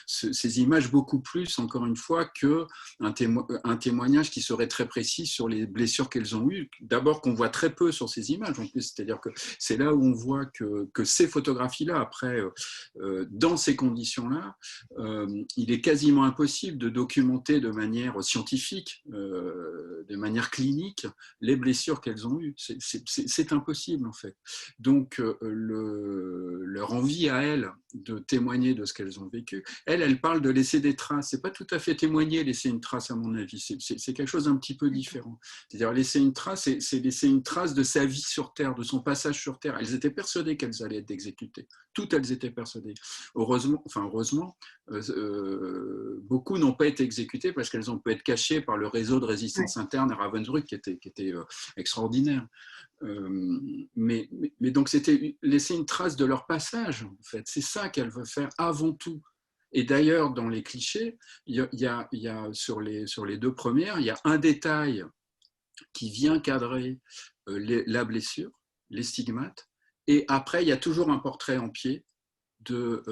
ces images beaucoup plus, encore une fois, qu'un témoignage qui serait très précis sur les blessures qu'elles ont eues. D'abord qu'on voit très peu sur ces images, en plus, c'est-à-dire que c'est là où on voit que ces photographies-là, après, dans ces conditions-là, il est quasiment impossible de documenter de manière scientifique, de manière clinique, les blessures qu'elles ont eues. C'est impossible, en fait. Donc, leur envie à elles de témoigner de ce qu'elles ont vécu, elles parlent de laisser des traces. C'est pas tout à fait témoigner, laisser une trace, à mon avis. C'est quelque chose d'un petit peu différent. C'est-à-dire, laisser une trace, c'est laisser une trace de sa vie sur Terre, de son passage sur Terre. Elles étaient persuadées qu'elles allaient être exécutées. Toutes elles étaient persuadées. Heureusement, beaucoup n'ont pas été exécutées parce qu'elles ont pu être cachées par le réseau de résistance interne à Ravensbrück qui était extraordinaire. Mais donc c'était laisser une trace de leur passage, en fait. C'est ça qu'elle veut faire avant tout. Et d'ailleurs, dans les clichés, sur les deux premières, il y a un détail qui vient cadrer la blessure, les stigmates, et après, il y a toujours un portrait en pied de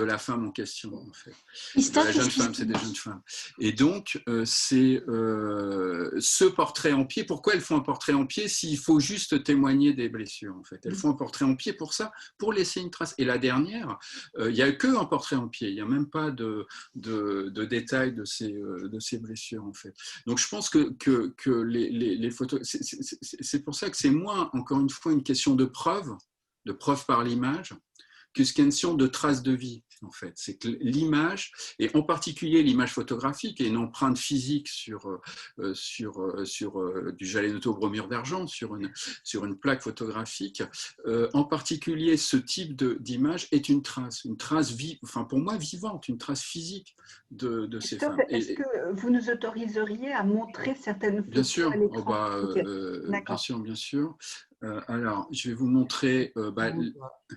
la femme en question, en fait. De la jeune femme, c'est des jeunes femmes. Et donc, c'est ce portrait en pied. Pourquoi elles font un portrait en pied s'il faut juste témoigner des blessures, en fait? Elles font un portrait en pied pour ça, pour laisser une trace. Et la dernière, il n'y a que un portrait en pied. Il n'y a même pas de détails de ces blessures, en fait. Donc, je pense que les photos... C'est pour ça que c'est moins, encore une fois, une question de preuve par l'image, que ce question de traces de vie, en fait. C'est que l'image, et en particulier l'image photographique, et une empreinte physique sur du Jalénoto-bromure d'argent, sur une plaque photographique, en particulier ce type d'image est une trace enfin pour moi vivante, une trace physique de ces femmes. Est-ce que vous nous autoriseriez à montrer certaines photos? Bien sûr, à l'écran? bien sûr. Alors, je vais vous montrer.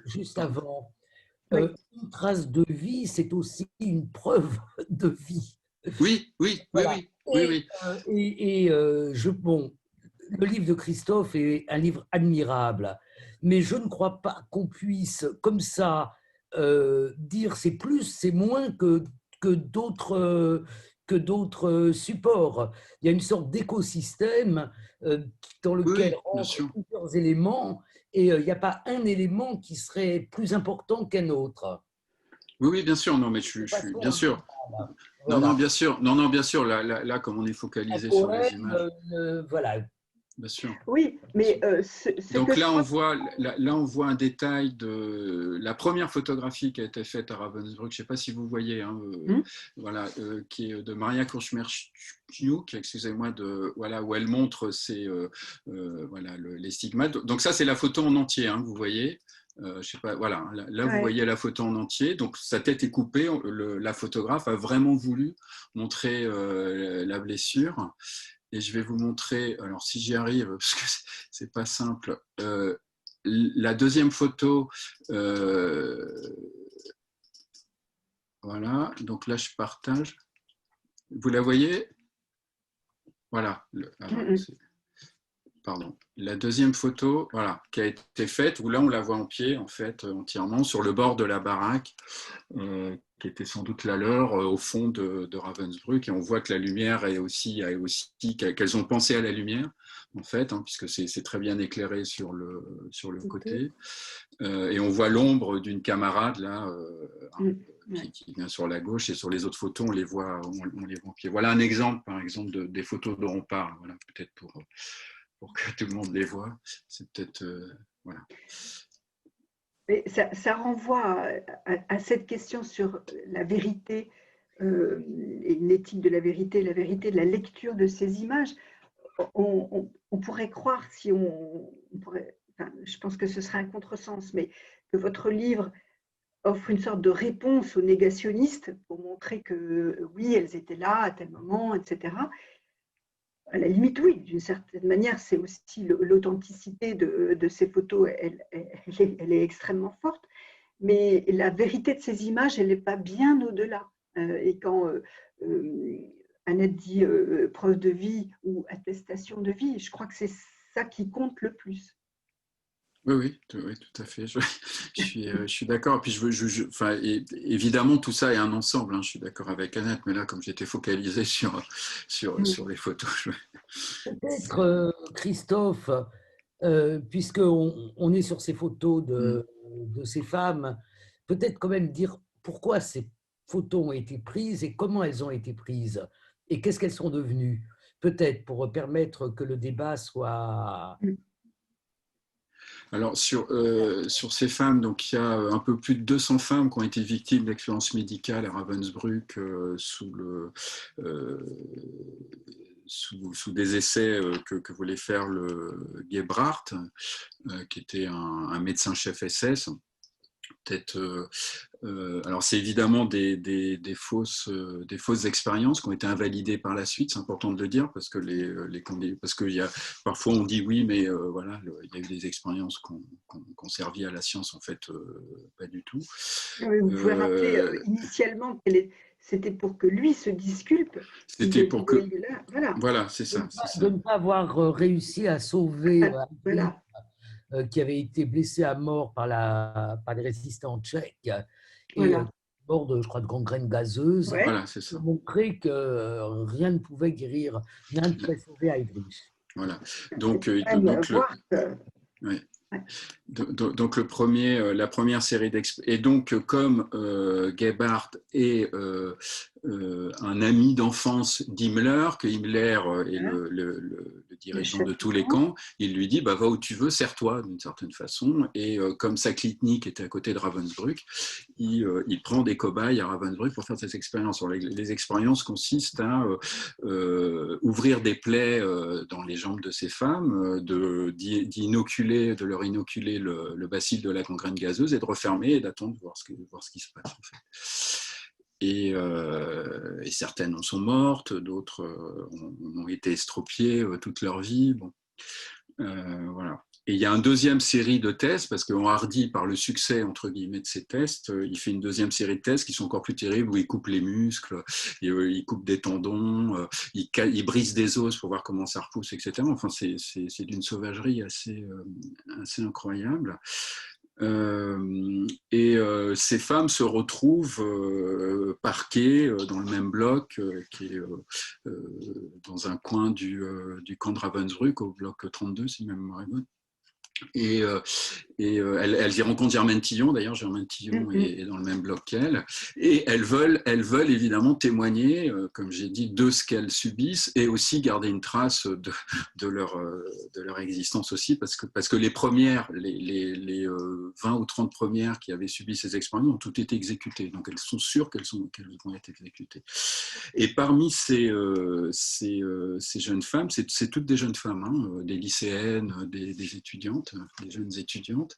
Juste avant, Oui. une trace de vie, c'est aussi une preuve de vie. Oui. Bon, le livre de Christophe est un livre admirable, mais je ne crois pas qu'on puisse, comme ça, dire c'est plus, c'est moins que d'autres supports. Il y a une sorte d'écosystème dans lequel rentrent plusieurs éléments, et il n'y a pas un élément qui serait plus important qu'un autre. Oui, bien sûr. Non, mais je suis bien sûr. Voilà. Non, bien sûr. Non, bien sûr. Là, comme on est focalisé sur les images. Voilà. Bien sûr. Oui, mais donc là, on voit un détail de la première photographie qui a été faite à Ravensbrück. Je ne sais pas si vous voyez, hein, voilà, qui est de Maria Kurzmerczuk, excusez-moi, où elle montre les stigmates. Donc ça, c'est la photo en entier, hein, vous voyez. Je sais pas, voilà, là vous voyez la photo en entier, donc sa tête est coupée, la photographe a vraiment voulu montrer la blessure. Et je vais vous montrer, alors si j'y arrive, parce que c'est pas simple, la deuxième photo, voilà, donc là je partage, vous la voyez? Voilà, pardon, la deuxième photo, voilà, qui a été faite, où là on la voit en pied, en fait, entièrement, sur le bord de la baraque, qui était sans doute la leur, au fond de Ravensbrück, et on voit que la lumière est aussi qu'elles ont pensé à la lumière, en fait, hein, puisque c'est très bien éclairé sur le côté, et on voit l'ombre d'une camarade, là, qui vient sur la gauche, et sur les autres photos, on les voit en pied. Voilà un exemple, par exemple, des photos dont on parle, voilà, peut-être pour que tout le monde les voit. C'est peut-être... voilà. Mais ça renvoie à cette question sur la vérité, et une éthique de la vérité de la lecture de ces images. On pourrait croire, je pense que ce serait un contresens, mais que votre livre offre une sorte de réponse aux négationnistes pour montrer que oui, elles étaient là à tel moment, etc. À la limite, oui, d'une certaine manière, c'est aussi l'authenticité de ces photos, elle est extrêmement forte, mais la vérité de ces images, elle n'est pas bien au-delà. Et quand Annette dit preuve de vie ou attestation de vie, je crois que c'est ça qui compte le plus. Oui, tout à fait. Je suis d'accord. Puis évidemment, tout ça est un ensemble. Hein. Je suis d'accord avec Annette, mais là, comme j'étais focalisé sur les photos. Peut-être, Christophe, puisqu'on est sur ces photos de ces femmes, peut-être quand même dire pourquoi ces photos ont été prises et comment elles ont été prises et qu'est-ce qu'elles sont devenues. Peut-être pour permettre que le débat soit... Alors, sur ces femmes, donc, il y a un peu plus de 200 femmes qui ont été victimes d'expériences médicales à Ravensbrück sous des essais que voulait faire le Gebhardt, qui était un médecin-chef SS. peut-être. Alors, c'est évidemment des fausses expériences qui ont été invalidées par la suite. C'est important de le dire parce que parce que parfois on dit oui, mais voilà, il y a eu des expériences qui ont servi à la science, en fait, pas du tout. Oui, vous pouvez rappeler initialement c'était pour que lui se disculpe. C'était pour que. Voilà. Voilà, c'est ça. De ne pas avoir réussi à sauver Voilà. qui avait été blessé à mort par les résistants tchèques et Voilà. mort de, je crois, de gangrène gazeuse. Ouais. Voilà, c'est ça. Pour montrer que rien ne pouvait guérir, rien ne pouvait sauver Heydrich. Voilà. Donc la première série et donc comme Gebhardt est un ami d'enfance d'Himmler, que Himmler est le dirigeant de tous les camps, il lui dit va où tu veux, serre-toi d'une certaine façon, et comme Saklytnik était à côté de Ravensbrück, il prend des cobayes à Ravensbrück pour faire ces expériences. Alors, les expériences consistent à ouvrir des plaies dans les jambes de ces femmes, de leur inoculer le bacille de la gangrène gazeuse et de refermer et d'attendre voir ce qui se passe, en fait. Et certaines en sont mortes, d'autres ont été estropiées toute leur vie. Bon. Voilà. Et il y a une deuxième série de tests, parce qu'enhardi par le succès, entre guillemets, de ces tests, il fait une deuxième série de tests qui sont encore plus terribles, où il coupe les muscles, il coupe des tendons, il brise des os pour voir comment ça repousse, etc. Enfin, c'est d'une sauvagerie assez incroyable. Ces femmes se retrouvent parquées dans le même bloc qui est dans un coin du camp de Ravensbrück, au bloc 32, si ma mémoire est bonne. Et elles y rencontrent Germaine Tillon, d'ailleurs Germaine Tillon est dans le même bloc qu'elle, et elles veulent évidemment témoigner, comme j'ai dit, de ce qu'elles subissent, et aussi garder une trace de leur existence aussi, parce que les premières, les 20 ou 30 premières qui avaient subi ces expériences ont toutes été exécutées, donc elles sont sûres qu'elles vont être exécutées. Et parmi ces jeunes femmes, c'est toutes des jeunes femmes, hein, des lycéennes, des étudiantes, des jeunes étudiantes.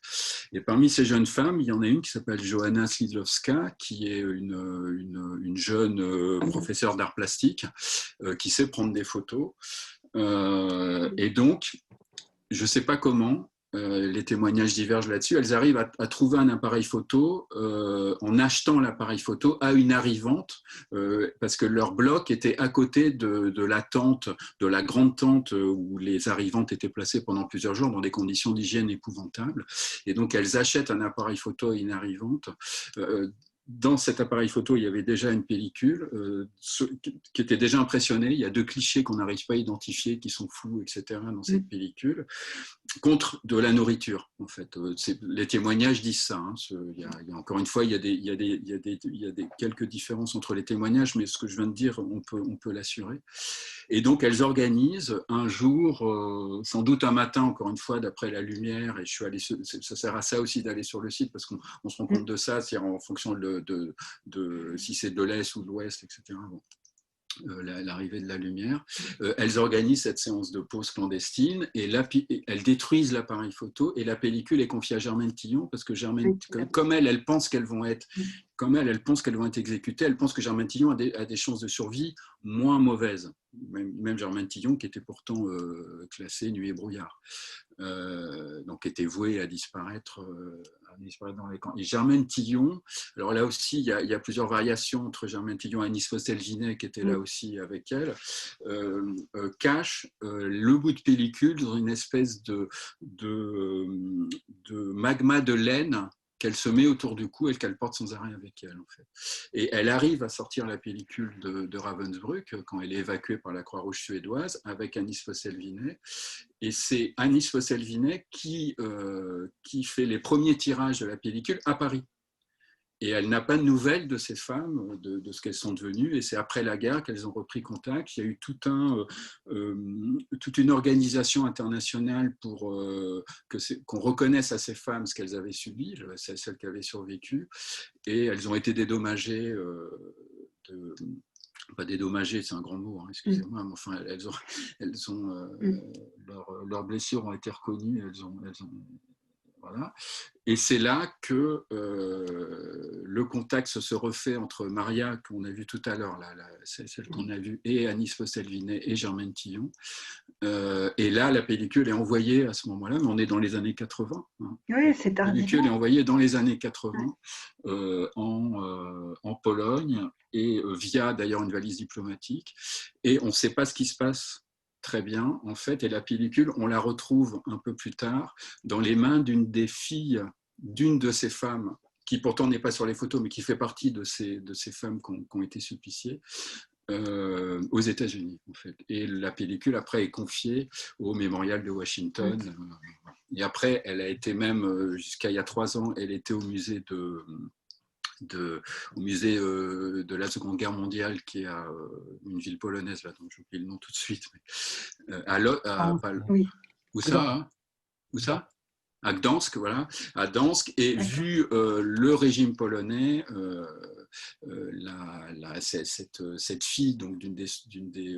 Et parmi ces jeunes femmes, il y en a une qui s'appelle Johanna Slidlowska, qui est une jeune professeure d'art plastique qui sait prendre des photos. Et donc, je ne sais pas comment, les témoignages divergent là-dessus, elles arrivent à trouver un appareil photo en achetant l'appareil photo à une arrivante, parce que leur bloc était à côté de la tente, de la grande tente où les arrivantes étaient placées pendant plusieurs jours dans des conditions d'hygiène épouvantables. Et donc elles achètent un appareil photo à une arrivante. Dans cet appareil photo, il y avait déjà une pellicule qui était déjà impressionnée. Il y a 2 clichés qu'on n'arrive pas à identifier, qui sont flous, etc., dans cette pellicule, contre de la nourriture, en fait. Les témoignages disent ça. Hein. Il y a, encore une fois, il y a quelques différences entre les témoignages, mais ce que je viens de dire, on peut l'assurer. Et donc, elles organisent un jour, sans doute un matin, encore une fois, d'après la lumière, et je suis allé, ça sert à ça aussi d'aller sur le site, parce qu'on se rend compte de ça, c'est-à-dire en fonction de si c'est de l'Est ou de l'Ouest, etc. Bon. L'arrivée de la lumière. Elles organisent cette séance de pause clandestine et elles détruisent l'appareil photo et la pellicule est confiée à Germaine Tillon parce que Germaine, comme elle pense qu'elles vont être, elle pense qu'elles vont être exécutées, elle pense que Germaine Tillon a des chances de survie moins mauvaises. Même Germaine Tillon qui était pourtant classée nuit et brouillard. Donc était vouée à disparaître dans les camps. Et Germaine Tillon, alors là aussi il y a plusieurs variations entre Germaine Tillon et Anis Fossel-Vinet qui était là aussi avec elle, cache le bout de pellicule dans une espèce de magma de laine qu'elle se met autour du cou et qu'elle porte sans arrêt avec elle, en fait. Et elle arrive à sortir la pellicule de Ravensbrück quand elle est évacuée par la Croix-Rouge suédoise avec Anis Fossel-Vinet. Et c'est Anis Fossel-Vinet qui fait les premiers tirages de la pellicule à Paris. Et elle n'a pas de nouvelles de ces femmes, de ce qu'elles sont devenues. Et c'est après la guerre qu'elles ont repris contact. Il y a eu toute une organisation internationale pour qu'on reconnaisse à ces femmes ce qu'elles avaient subi, celles qui avaient survécu. Et elles ont été dédommagées. Pas dédommagées, c'est un grand mot, hein, excusez-moi, mais enfin, leurs blessures ont été reconnues. voilà. Et c'est là que le contact se refait entre Maria, qu'on a vue tout à l'heure, c'est celle qu'on a vue, et Anis Fossel-Vinet et Germaine Tillon. Et là, la pellicule est envoyée à ce moment-là, mais on est dans les années 80. Hein. Oui, c'est tardivement. La pellicule est envoyée dans les années 80 en Pologne, et via d'ailleurs une valise diplomatique. Et on ne sait pas ce qui se passe très bien, en fait, et la pellicule, on la retrouve un peu plus tard dans les mains d'une des filles d'une de ces femmes, qui pourtant n'est pas sur les photos, mais qui fait partie de ces femmes qui ont été suppliciées, aux États-Unis, en fait. Et la pellicule, après, est confiée au mémorial de Washington. Et après, elle a été même, jusqu'à il y a 3 ans, elle était au musée au musée de la Seconde Guerre mondiale, qui est à une ville polonaise, là, dont j'oublie le nom tout de suite. Mais, Oui. Où ça, hein? Où ça? À Gdansk, voilà, à Gdansk, et vu le régime polonais, cette fille, donc d'une des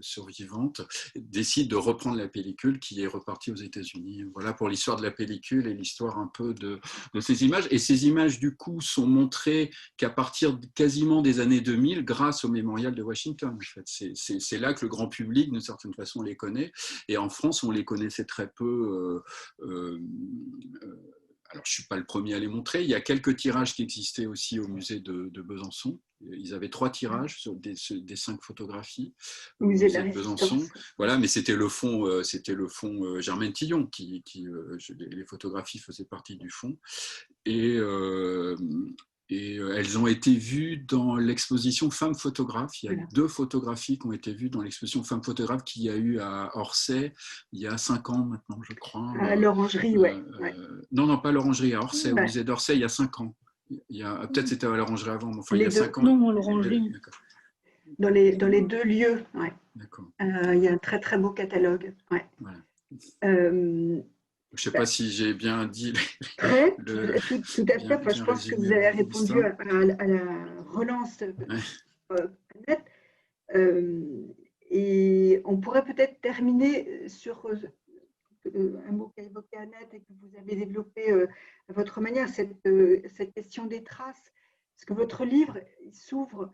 survivantes, décide de reprendre la pellicule, qui est repartie aux États-Unis. Voilà pour l'histoire de la pellicule et l'histoire un peu de ces images. Et ces images, du coup, sont montrées qu'à partir quasiment des années 2000, grâce au mémorial de Washington. En fait. C'est là que le grand public, d'une certaine façon, les connaît. Et en France, on les connaissait très peu. Alors, je ne suis pas le premier à les montrer. Il y a quelques tirages qui existaient aussi au musée de Besançon. Ils avaient 3 tirages sur des 5 photographies au musée de Besançon. Voilà, mais c'était le fond Germaine Tillon, les photographies faisaient partie du fond. Et elles ont été vues dans l'exposition Femmes photographes. Il y a 2 photographies qui ont été vues dans l'exposition Femmes photographes qu'il y a eu à Orsay il y a 5 ans maintenant, je crois. À l'Orangerie, Non, pas à l'Orangerie, à Orsay, au musée d'Orsay, il y a 5 ans. Peut-être c'était à l'Orangerie avant, mais enfin, il y a 5 ans. Non, à l'Orangerie. Dans les 2 lieux, D'accord. Il y a un très très beau catalogue. Voilà. Je ne sais pas si j'ai bien dit. Tout à fait. Enfin, je pense que vous avez répondu à la relance Annette. Et on pourrait peut-être terminer sur un mot qu'a évoqué Annette et que vous avez développé à votre manière, cette question des traces. Parce que votre livre s'ouvre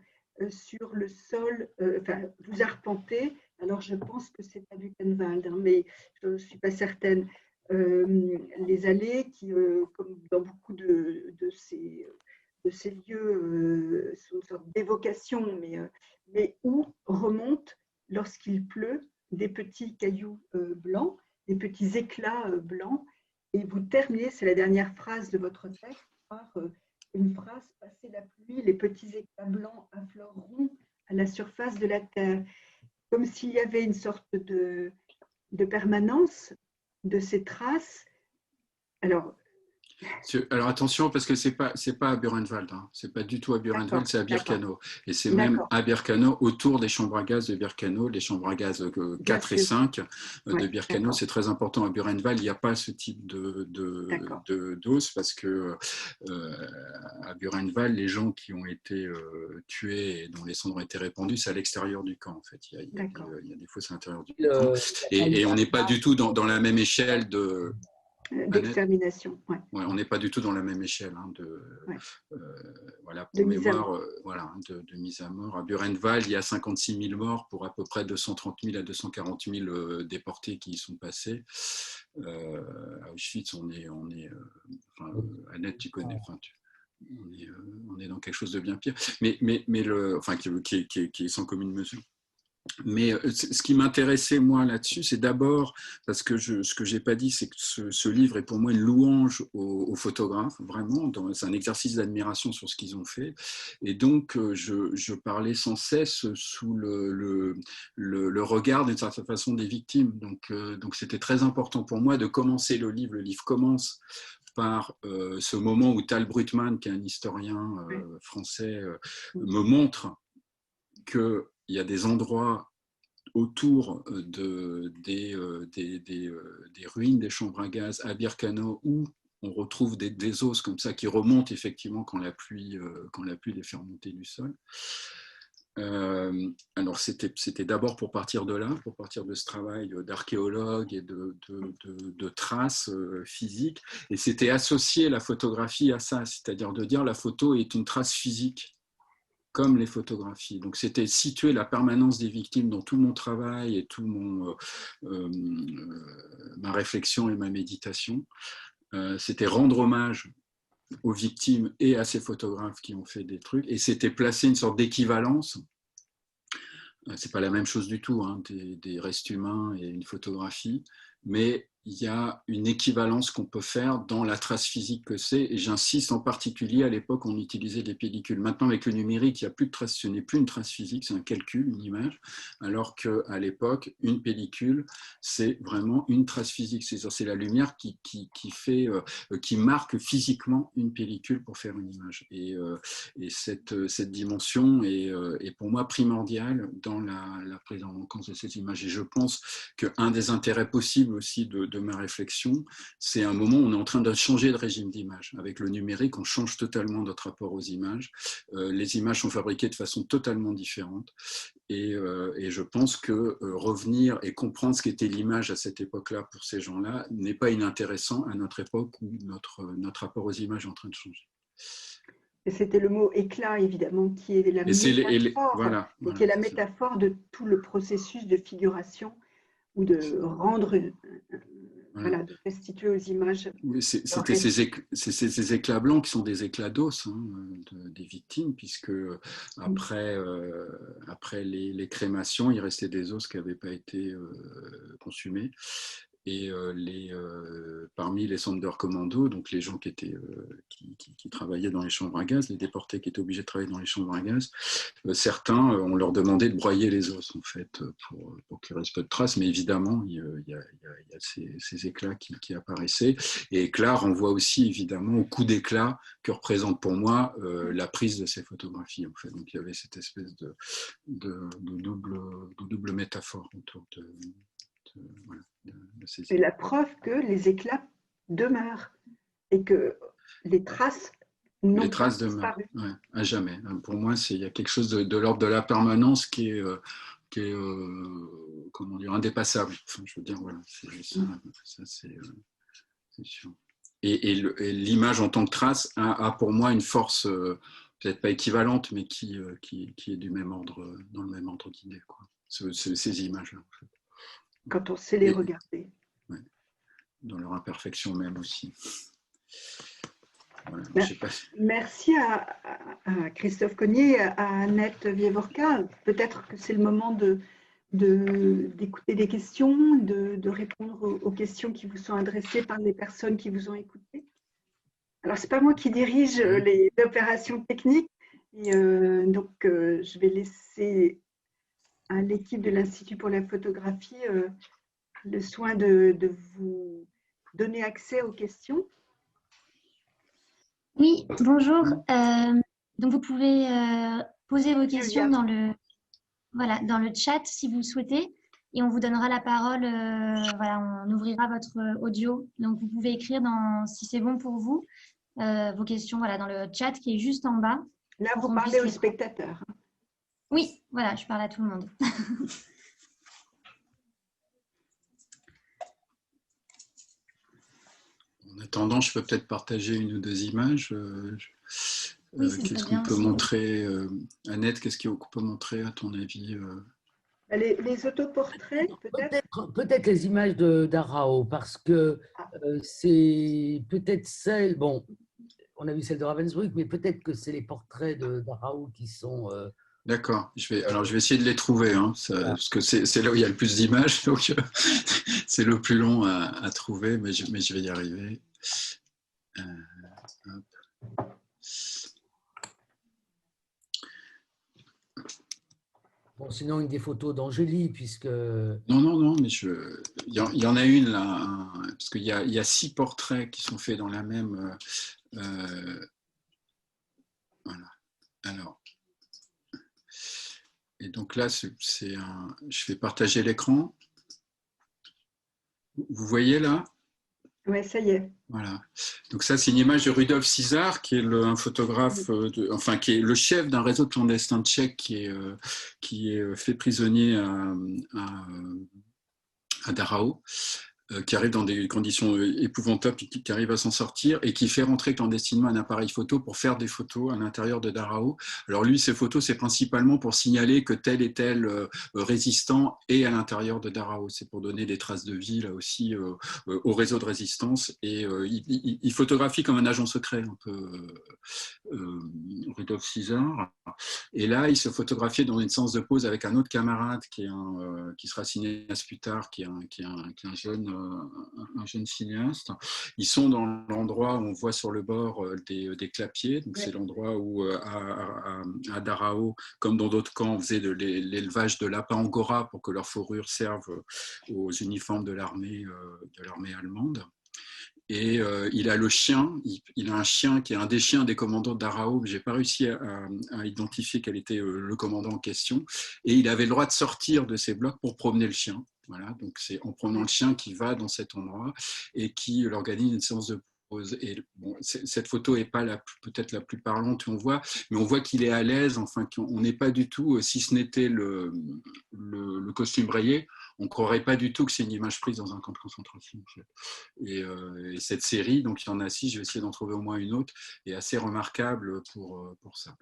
sur le sol, vous arpentez. Alors, je pense que c'est à Buchenwald, mais je ne suis pas certaine. Les allées qui, comme dans beaucoup de ces lieux, sont une sorte d'évocation, mais où remontent, lorsqu'il pleut, des petits cailloux blancs, des petits éclats blancs. Et vous terminez, c'est la dernière phrase de votre texte, par une phrase: passer la pluie, les petits éclats blancs affleureront à la surface de la terre. Comme s'il y avait une sorte de permanence de ces traces. Alors attention, parce que c'est pas à Buchenwald, hein. C'est pas du tout à Buchenwald, c'est à Birkenau. Et c'est même à Birkenau, autour des chambres à gaz de Birkenau, les chambres à gaz 4 et 5 de Birkenau. C'est très important. À Buchenwald, il n'y a pas ce type d'os, parce que à Buchenwald, les gens qui ont été tués et dont les cendres ont été répandues, c'est à l'extérieur du camp, en fait. Il y a des fosses à l'intérieur du camp. Et on n'est pas du tout dans la même échelle d'extermination. On n'est pas du tout dans la même échelle pour mémoire, de mise à mort. À Buchenwald, il y a 56 000 morts pour à peu près 230 000 à 240 000 déportés qui y sont passés. À Auschwitz, Annette, tu connais, on est dans quelque chose de bien pire, mais qui est sans commune mesure. Mais ce qui m'intéressait, moi, là-dessus, c'est d'abord, parce que ce que je n'ai pas dit, c'est que ce livre est pour moi une louange aux photographes, vraiment. C'est un exercice d'admiration sur ce qu'ils ont fait. Et donc, je parlais sans cesse sous le regard, d'une certaine façon, des victimes. Donc, c'était très important pour moi de commencer le livre. Le livre commence par ce moment où Tal Brutmann, qui est un historien français, me montre que il y a des endroits autour des ruines des chambres à gaz à Birkenau où on retrouve des os comme ça qui remontent effectivement quand la pluie les fait remonter du sol. Alors, c'était d'abord pour partir de là, pour partir de ce travail d'archéologue et de traces physiques. Et c'était associer la photographie à ça, c'est-à-dire de dire la photo est une trace physique, comme les photographies. Donc, c'était situer la permanence des victimes dans tout mon travail et tout ma réflexion et ma méditation. C'était rendre hommage aux victimes et à ces photographes qui ont fait des trucs, et c'était placer une sorte d'équivalence. C'est pas la même chose du tout, hein, des restes humains et une photographie, mais il y a une équivalence qu'on peut faire dans la trace physique que c'est, et j'insiste en particulier, à l'époque on utilisait des pellicules. Maintenant avec le numérique, il y a plus de trace, ce n'est plus une trace physique, c'est un calcul, une image, alors qu'à l'époque, une pellicule, c'est vraiment une trace physique, c'est la lumière qui marque physiquement une pellicule pour faire une image. Et cette dimension est pour moi primordiale dans la prise en compte de ces images. Et je pense qu'un des intérêts possibles aussi de ma réflexion, c'est un moment où on est en train de changer de régime d'image. Avec le numérique, on change totalement notre rapport aux images. Les images sont fabriquées de façon totalement différente. Et je pense que revenir et comprendre ce qu'était l'image à cette époque-là pour ces gens-là n'est pas inintéressant à notre époque où notre rapport aux images est en train de changer. Et c'était le mot éclat, évidemment, qui est la métaphore, voilà, qui est la métaphore de tout le processus de figuration ou de rendre, voilà, de restituer aux images. Oui, c'était ces éclats blancs qui sont des éclats d'os, hein, des victimes, puisque après les crémations, il restait des os qui n'avaient pas été consumés. Et parmi les Sonderkommando, donc les gens qui travaillaient dans les chambres à gaz, les déportés qui étaient obligés de travailler dans les chambres à gaz, certains, on leur demandait de broyer les os, en fait, pour qu'il reste peu de traces, mais évidemment, il y a ces éclats qui apparaissaient. Et éclat renvoie aussi, évidemment, au coup d'éclat que représente pour moi la prise de ces photographies, en fait. Donc il y avait cette espèce de double métaphore autour voilà. C'est la preuve que les éclats demeurent et que les traces n'ont pas disparu. Ouais, à jamais. Pour moi, il y a quelque chose de l'ordre de la permanence qui est comment dire, indépassable. Enfin, je veux dire, voilà, ça c'est sûr. Et l'image en tant que trace a pour moi une force, peut-être pas équivalente, mais qui est du même ordre, dans le même ordre d'idée, quoi. Ces images-là, en fait. Quand on sait les regarder. Ouais, dans leur imperfection même aussi. Voilà, merci à Christophe Cognier, à Annette Wieworka. Peut-être que c'est le moment d'écouter des questions, de répondre aux questions qui vous sont adressées par les personnes qui vous ont écouté. Alors, ce n'est pas moi qui dirige les opérations techniques, et donc je vais laisser à l'équipe de l'Institut pour la photographie le soin de vous donner accès aux questions. Oui, bonjour. Donc vous pouvez poser vos questions dans le chat si vous le souhaitez, et on vous donnera la parole. Voilà, on ouvrira votre audio. Donc vous pouvez écrire si c'est bon pour vous vos questions, voilà, dans le chat qui est juste en bas. Là, vous parlez aux spectateurs. Oui, voilà, je parle à tout le monde. En attendant, je peux peut-être partager une ou deux images. Qu'est-ce qu'on peut montrer, Annette, qu'est-ce qu'on peut montrer à ton avis les autoportraits, peut-être. Peut-être les images d'Arao, parce que c'est peut-être celles, bon, on a vu celle de Ravensbrück, mais peut-être que c'est les portraits d'Arao qui sont... D'accord, je vais essayer de les trouver, hein, parce que c'est là où il y a le plus d'images, donc c'est le plus long à trouver, mais je vais y arriver. Bon, sinon, une des photos d'Angélie, puisque... Non, mais il y en a une là, parce qu'il y a 6 portraits qui sont faits dans la même... voilà, alors... Et donc là, je vais partager l'écran. Vous voyez là? Ouais, ça y est. Voilà. Donc ça, c'est une image de Rudolf César, qui est un photographe, qui est le chef d'un réseau clandestin tchèque qui est fait prisonnier à Dachau, qui arrive dans des conditions épouvantables, qui arrive à s'en sortir et qui fait rentrer clandestinement un appareil photo pour faire des photos à l'intérieur de Dachau. Alors lui, ses photos, c'est principalement pour signaler que tel et tel résistant est à l'intérieur de Dachau. C'est pour donner des traces de vie, là aussi, au réseau de résistance. Et il photographie comme un agent secret, un peu Rudolf César. Et là, il se photographiait dans une séance de pause avec un autre camarade qui sera cinéaste plus tard, qui est un jeune cinéaste. Ils sont dans l'endroit où on voit sur le bord des clapiers. Donc c'est l'endroit où à Dachau, comme dans d'autres camps, on faisait de l'élevage de lapins angora pour que leur fourrure serve aux uniformes de l'armée allemande. Et il a le chien, il a un chien qui est un des chiens des commandants de Dachau, mais je n'ai pas réussi à identifier quel était le commandant en question. Et il avait le droit de sortir de ses blocs pour promener le chien. Voilà, donc c'est en promenant le chien qu'il va dans cet endroit et qui organise une séance de pause. Et bon, cette photo n'est pas peut-être la plus parlante qu'on voit, mais on voit qu'il est à l'aise, enfin qu'on n'est pas du tout, si ce n'était le costume rayé, on ne croirait pas du tout que c'est une image prise dans un camp de concentration. En fait. Et cette série, donc il y en a 6, je vais essayer d'en trouver au moins une autre, est assez remarquable pour ça.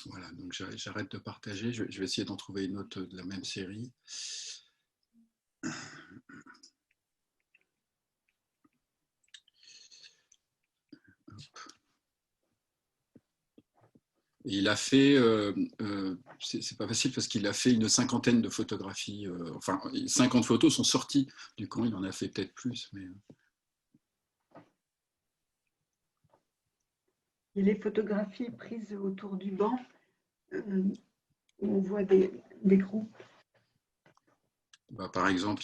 Voilà, donc j'arrête de partager, je vais essayer d'en trouver une autre de la même série. Et il a fait, c'est pas facile parce qu'il a fait une cinquantaine de photographies, 50 photos sont sorties du camp, il en a fait peut-être plus. Mais... Et les photographies prises autour du banc, où on voit des groupes. Bah, par exemple,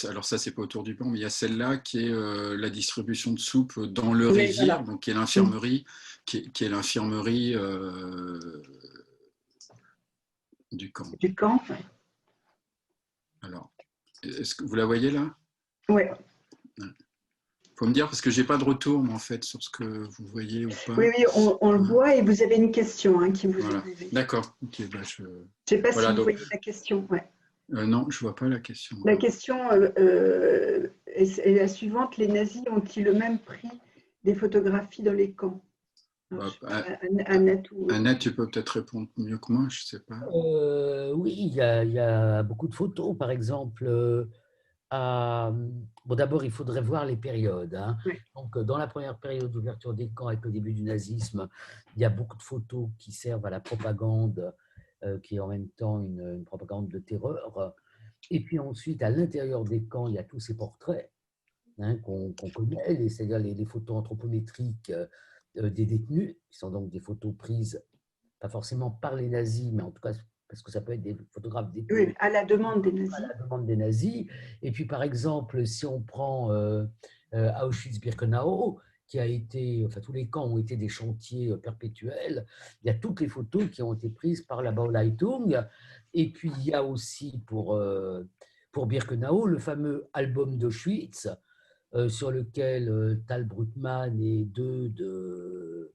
alors ça, c'est pas autour du banc, mais il y a celle-là qui est la distribution de soupe dans le Révire, voilà. Donc qui est l'infirmerie, qui est l'infirmerie du camp. Du camp. Alors, est-ce que vous la voyez là? Oui. Faut me dire parce que j'ai pas de retour, mais en fait, sur ce que vous voyez ou pas. Oui, on le voit et vous avez une question qui vous voilà. est. D'accord. Okay, bah, je sais pas si vous voyez la question. Ouais. Non, je vois pas la question. La question est la suivante. Les nazis ont-ils le même prix des photographies dans les camps? Annette, tu peux peut-être répondre mieux que moi, je sais pas. Oui, il y a beaucoup de photos, par exemple. Bon, d'abord, il faudrait voir les périodes. Hein. Oui. Donc, dans la première période d'ouverture des camps avec le début du nazisme, il y a beaucoup de photos qui servent à la propagande, qui est en même temps une propagande de terreur. Et puis ensuite, à l'intérieur des camps, il y a tous ces portraits qu'on connaît, c'est-à-dire les photos anthropométriques des détenus, qui sont donc des photos prises, pas forcément par les nazis, mais en tout cas parce que ça peut être des photographes détenus. Oui, à la demande des nazis. À la demande des nazis. Et puis, par exemple, si on prend Auschwitz-Birkenau, qui a été, enfin, tous les camps ont été des chantiers perpétuels, il y a toutes les photos qui ont été prises par la Bauleitung. Et puis, il y a aussi pour Birkenau le fameux album d'Auschwitz, sur lequel Tal Brugmann et deux de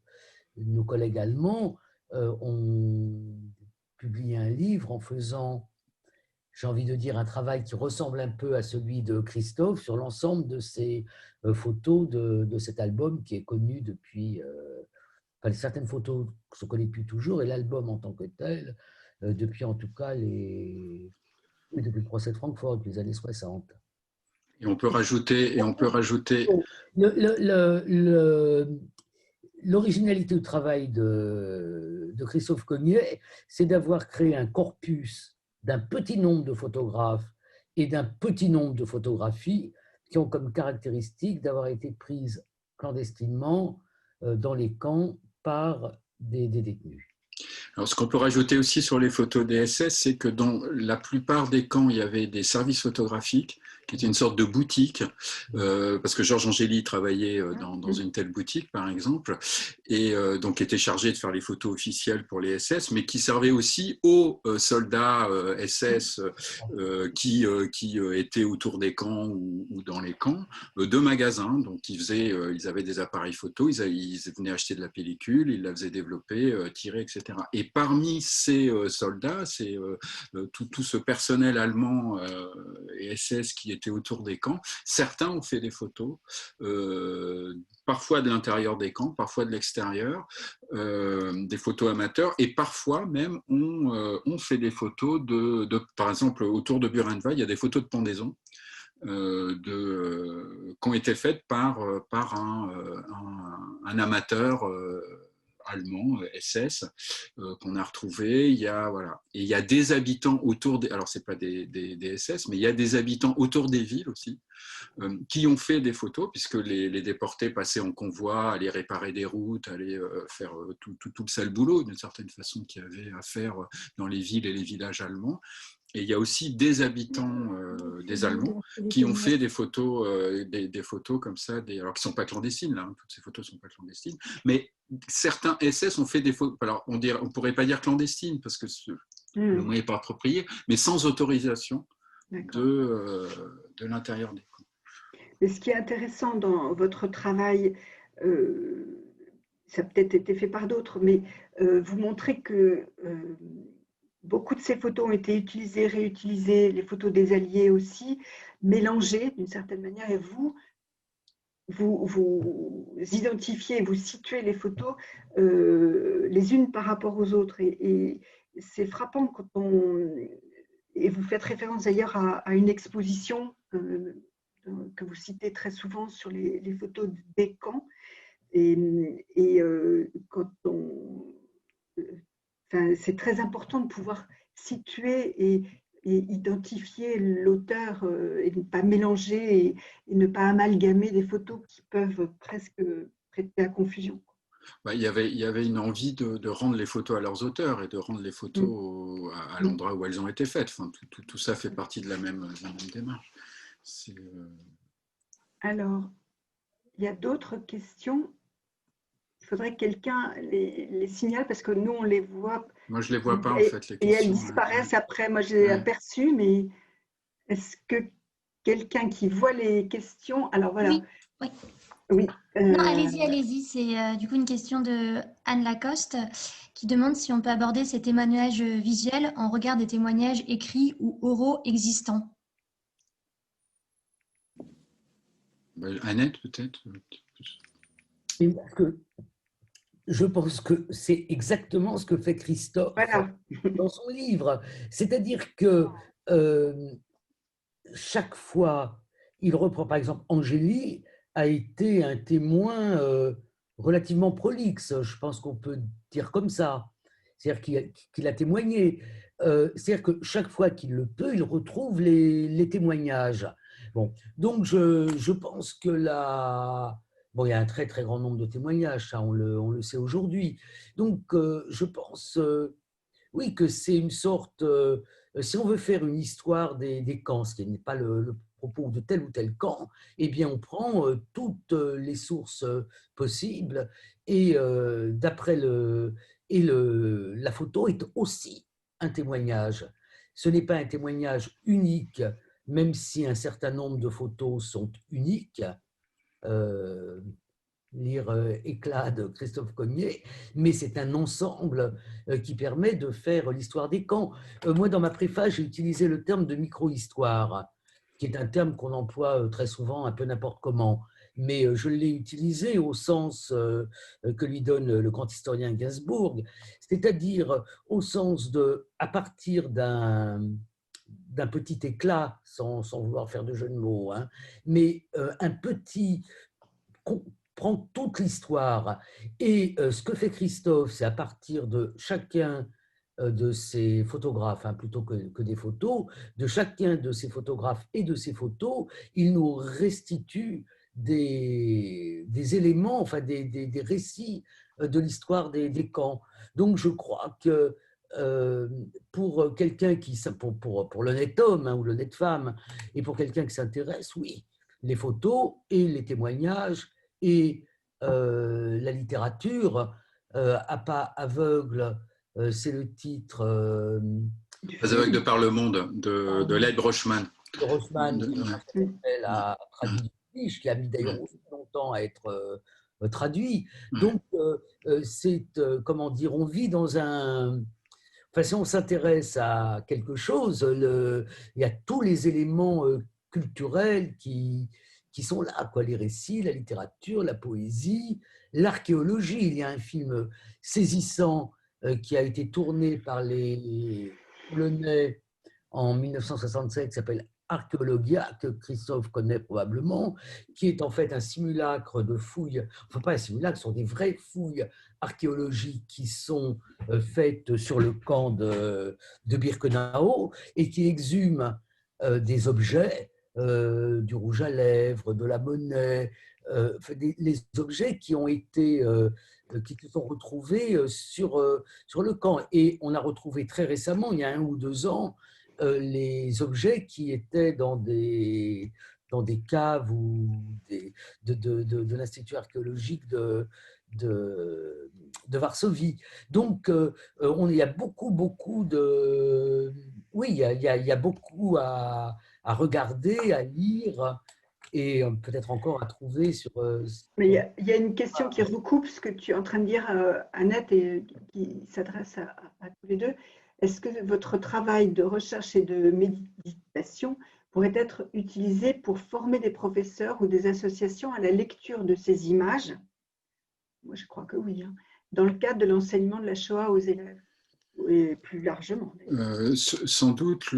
nos collègues allemands ont publié un livre en faisant, j'ai envie de dire, un travail qui ressemble un peu à celui de Christophe sur l'ensemble de ces photos de cet album qui est connu depuis... certaines photos ne se connaissent plus toujours, et l'album en tant que tel, depuis en tout cas depuis le procès de Francfort, depuis les années 60. Et on peut rajouter... L'originalité du travail de Christophe Cognet, c'est d'avoir créé un corpus d'un petit nombre de photographes et d'un petit nombre de photographies qui ont comme caractéristique d'avoir été prises clandestinement dans les camps par des détenus. Alors, ce qu'on peut rajouter aussi sur les photos des SS, c'est que dans la plupart des camps, il y avait des services photographiques qui étaient une sorte de boutique, parce que Georges Angéli travaillait dans une telle boutique, par exemple, et donc était chargé de faire les photos officielles pour les SS, mais qui servait aussi aux soldats SS qui étaient autour des camps ou dans les camps, de magasins. Donc, ils avaient des appareils photo, ils venaient acheter de la pellicule, ils la faisaient développer, tirer, etc. Et parmi ces soldats, tout ce personnel allemand et SS qui était autour des camps, certains ont fait des photos, parfois de l'intérieur des camps, parfois de l'extérieur, des photos amateurs, et parfois même on fait des photos par exemple, autour de Buchenwald, il y a des photos de pendaison qui ont été faites par un amateur allemand, SS, qu'on a retrouvé. Il y a des habitants autour alors c'est pas des SS, mais il y a des habitants autour des villes aussi, qui ont fait des photos, puisque les déportés passaient en convoi, allaient réparer des routes, allaient faire tout le sale boulot, d'une certaine façon, qu'il y avait à faire dans les villes et les villages allemands. Et il y a aussi des habitants, des Allemands, qui ont fait des photos, des photos comme ça, alors qui ne sont pas clandestines, là, hein, toutes ces photos ne sont pas clandestines, mais certains SS ont fait des photos, alors on ne pourrait pas dire clandestines, parce que le mot n'est pas approprié, mais sans autorisation de l'intérieur des camps. Mais ce qui est intéressant dans votre travail, ça a peut-être été fait par d'autres, mais vous montrez que beaucoup de ces photos ont été utilisées, réutilisées, les photos des Alliés aussi, mélangées d'une certaine manière, et vous identifiez, vous situez les photos les unes par rapport aux autres. Et c'est frappant quand et vous faites référence d'ailleurs à une exposition que vous citez très souvent sur les photos des camps. Et quand c'est très important de pouvoir situer et identifier l'auteur et ne pas mélanger et ne pas amalgamer des photos qui peuvent presque prêter à confusion. Il y avait une envie de rendre les photos à leurs auteurs et de rendre les photos à l'endroit où elles ont été faites. Enfin, tout ça fait partie de la même démarche. Alors, il y a d'autres questions. Il faudrait que quelqu'un les signale parce que nous, on les voit. Moi, je ne les vois pas, en fait, les questions. Et elles disparaissent après. Moi, j'ai aperçu, mais est-ce que quelqu'un qui voit les questions… Alors, voilà. Oui. Non, allez-y. C'est du coup une question de Anne Lacoste qui demande si on peut aborder ces témoignages visuels en regard des témoignages écrits ou oraux existants. Annette, peut-être. Je pense que c'est exactement ce que fait Christophe dans son livre. C'est-à-dire que chaque fois, il reprend, par exemple, Angéli a été un témoin relativement prolixe, je pense qu'on peut dire comme ça. C'est-à-dire qu'il a témoigné. C'est-à-dire que chaque fois qu'il le peut, il retrouve les témoignages. Bon, donc je pense que là… Bon, il y a un très, très grand nombre de témoignages, ça, on le sait aujourd'hui. Donc, je pense, oui, que c'est une sorte… si on veut faire une histoire des camps, ce qui n'est pas le propos de tel ou tel camp, eh bien, on prend toutes les sources possibles et la photo est aussi un témoignage. Ce n'est pas un témoignage unique, même si un certain nombre de photos sont uniques. Lire Éclat de Christophe Cognet, mais c'est un ensemble qui permet de faire l'histoire des camps. Moi, dans ma préface, j'ai utilisé le terme de micro-histoire, qui est un terme qu'on emploie très souvent, un peu n'importe comment, mais je l'ai utilisé au sens que lui donne le grand historien Gainsbourg, c'est-à-dire au sens de, à partir d'un petit éclat, sans vouloir faire de jeu de mots, hein, mais un petit… prend toute l'histoire. Et ce que fait Christophe, c'est à partir de chacun de ces photographes, hein, plutôt que des photos, de chacun de ces photographes et de ces photos, il nous restitue des éléments, enfin des récits de l'histoire des camps. Donc je crois que pour quelqu'un pour l'honnête homme ou l'honnête femme, et pour quelqu'un qui s'intéresse, oui, les photos et les témoignages et la littérature, à pas aveugle, c'est le titre. Les aveugles de par le monde de Leib Grossman. Grossman, a traduit Yiddish, qui a mis d'ailleurs aussi longtemps à être traduit. Donc, c'est, comment dire, on vit dans un... Enfin, si on s'intéresse à quelque chose, il y a tous les éléments culturels qui sont là, quoi. Les récits, la littérature, la poésie, l'archéologie. Il y a un film saisissant qui a été tourné par les Polonais en 1967 qui s'appelle Archéologia, que Christophe connaît probablement, qui est en fait un simulacre de fouilles, enfin pas un simulacre, ce sont des vraies fouilles archéologiques qui sont faites sur le camp de Birkenau et qui exhument des objets, du rouge à lèvres, de la monnaie, les objets qui ont été... qui se sont retrouvés sur le camp. Et on a retrouvé très récemment, il y a 1 ou 2 ans, les objets qui étaient dans des caves ou de l'Institut archéologique de Varsovie. Donc, il y a beaucoup de... Oui, il y a beaucoup à regarder, à lire et peut-être encore à trouver sur... Mais il y a une question qui recoupe ce que tu es en train de dire, Annette, et qui s'adresse à tous les deux. Est-ce que votre travail de recherche et de méditation pourrait être utilisé pour former des professeurs ou des associations à la lecture de ces images? Moi, je crois que oui, hein, dans le cadre de l'enseignement de la Shoah aux élèves, et plus largement. Sans doute,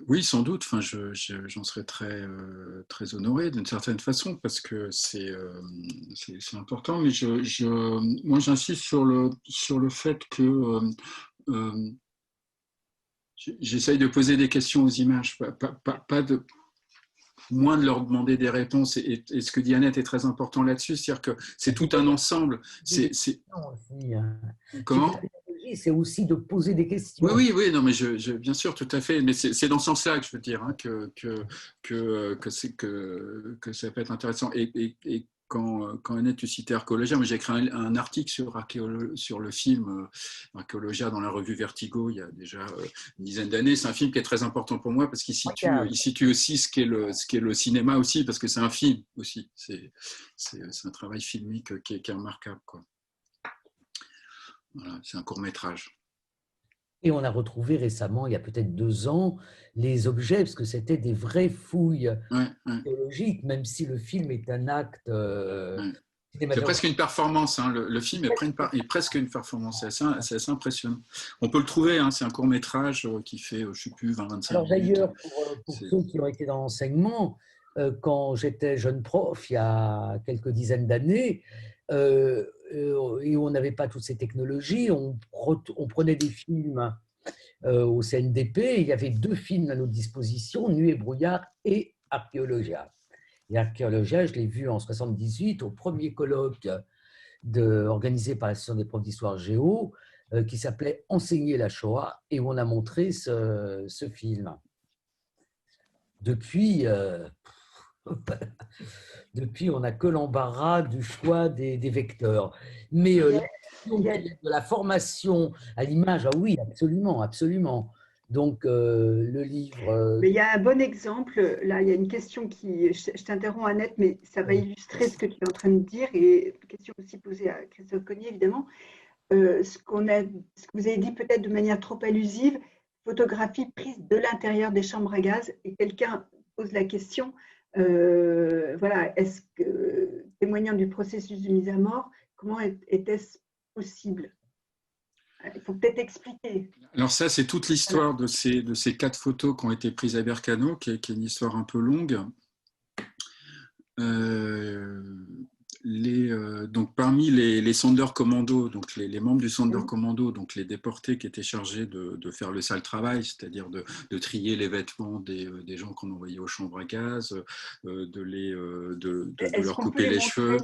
oui, sans doute. Enfin, j'en serais très honoré d'une certaine façon parce que c'est important. Mais moi, j'insiste sur le fait que j'essaye de poser des questions aux images, moins de leur demander des réponses. Et ce que dit Annette est très important là-dessus, c'est-à-dire que c'est tout un ensemble. Comment ? C'est aussi de poser des questions. Oui, non, mais bien sûr, tout à fait. Mais c'est dans ce sens-là que je veux dire hein, que ça peut être intéressant. Et quand Annette, tu citais Archéologia, moi j'ai écrit un article sur le film Archéologia dans la revue Vertigo il y a déjà une dizaine d'années. C'est un film qui est très important pour moi parce qu'il situe aussi ce qu'est le cinéma aussi, parce que c'est un film aussi. C'est un travail filmique qui est remarquable, quoi. Voilà, c'est un court-métrage. Et on a retrouvé récemment, il y a peut-être 2 ans, les objets, parce que c'était des vraies fouilles archéologiques, même si le film est un acte... C'est presque une performance, hein. Le film est presque une performance, c'est assez impressionnant. On peut le trouver, hein, c'est un court-métrage qui fait, je ne sais plus, 20-25 minutes. Alors d'ailleurs, pour ceux qui ont été dans l'enseignement, quand j'étais jeune prof, il y a quelques dizaines d'années, et on n'avait pas toutes ces technologies, on prenait des films au CNDP, il y avait 2 films à notre disposition, Nuit et brouillard et Archéologia. Et Archéologia, je l'ai vu en 1978 au premier colloque organisé par l'Association des profs d'histoire géo, qui s'appelait Enseigner la Shoah, et où on a montré ce film. Depuis, on n'a que l'embarras du choix des vecteurs. Mais de la formation à l'image, ah oui, absolument, absolument. Donc, le livre... Mais il y a un bon exemple. Là, il y a une question qui... Je t'interromps, Annette, mais ça va illustrer ce que tu es en train de dire, et une question aussi posée à Christophe Cognier, évidemment. Ce que vous avez dit peut-être de manière trop allusive, photographie prise de l'intérieur des chambres à gaz, et quelqu'un pose la question... voilà, est-ce que, témoignant du processus de mise à mort, comment était-ce possible? Il faut peut-être expliquer. Alors ça, c'est toute l'histoire de ces 4 photos qui ont été prises à Birkenau, qui est une histoire un peu longue. Donc parmi les Sonderkommando, donc les membres du Sonderkommando, donc les déportés qui étaient chargés de faire le sale travail, c'est-à-dire de trier les vêtements des gens qu'on envoyait aux chambres à gaz, de leur couper les cheveux.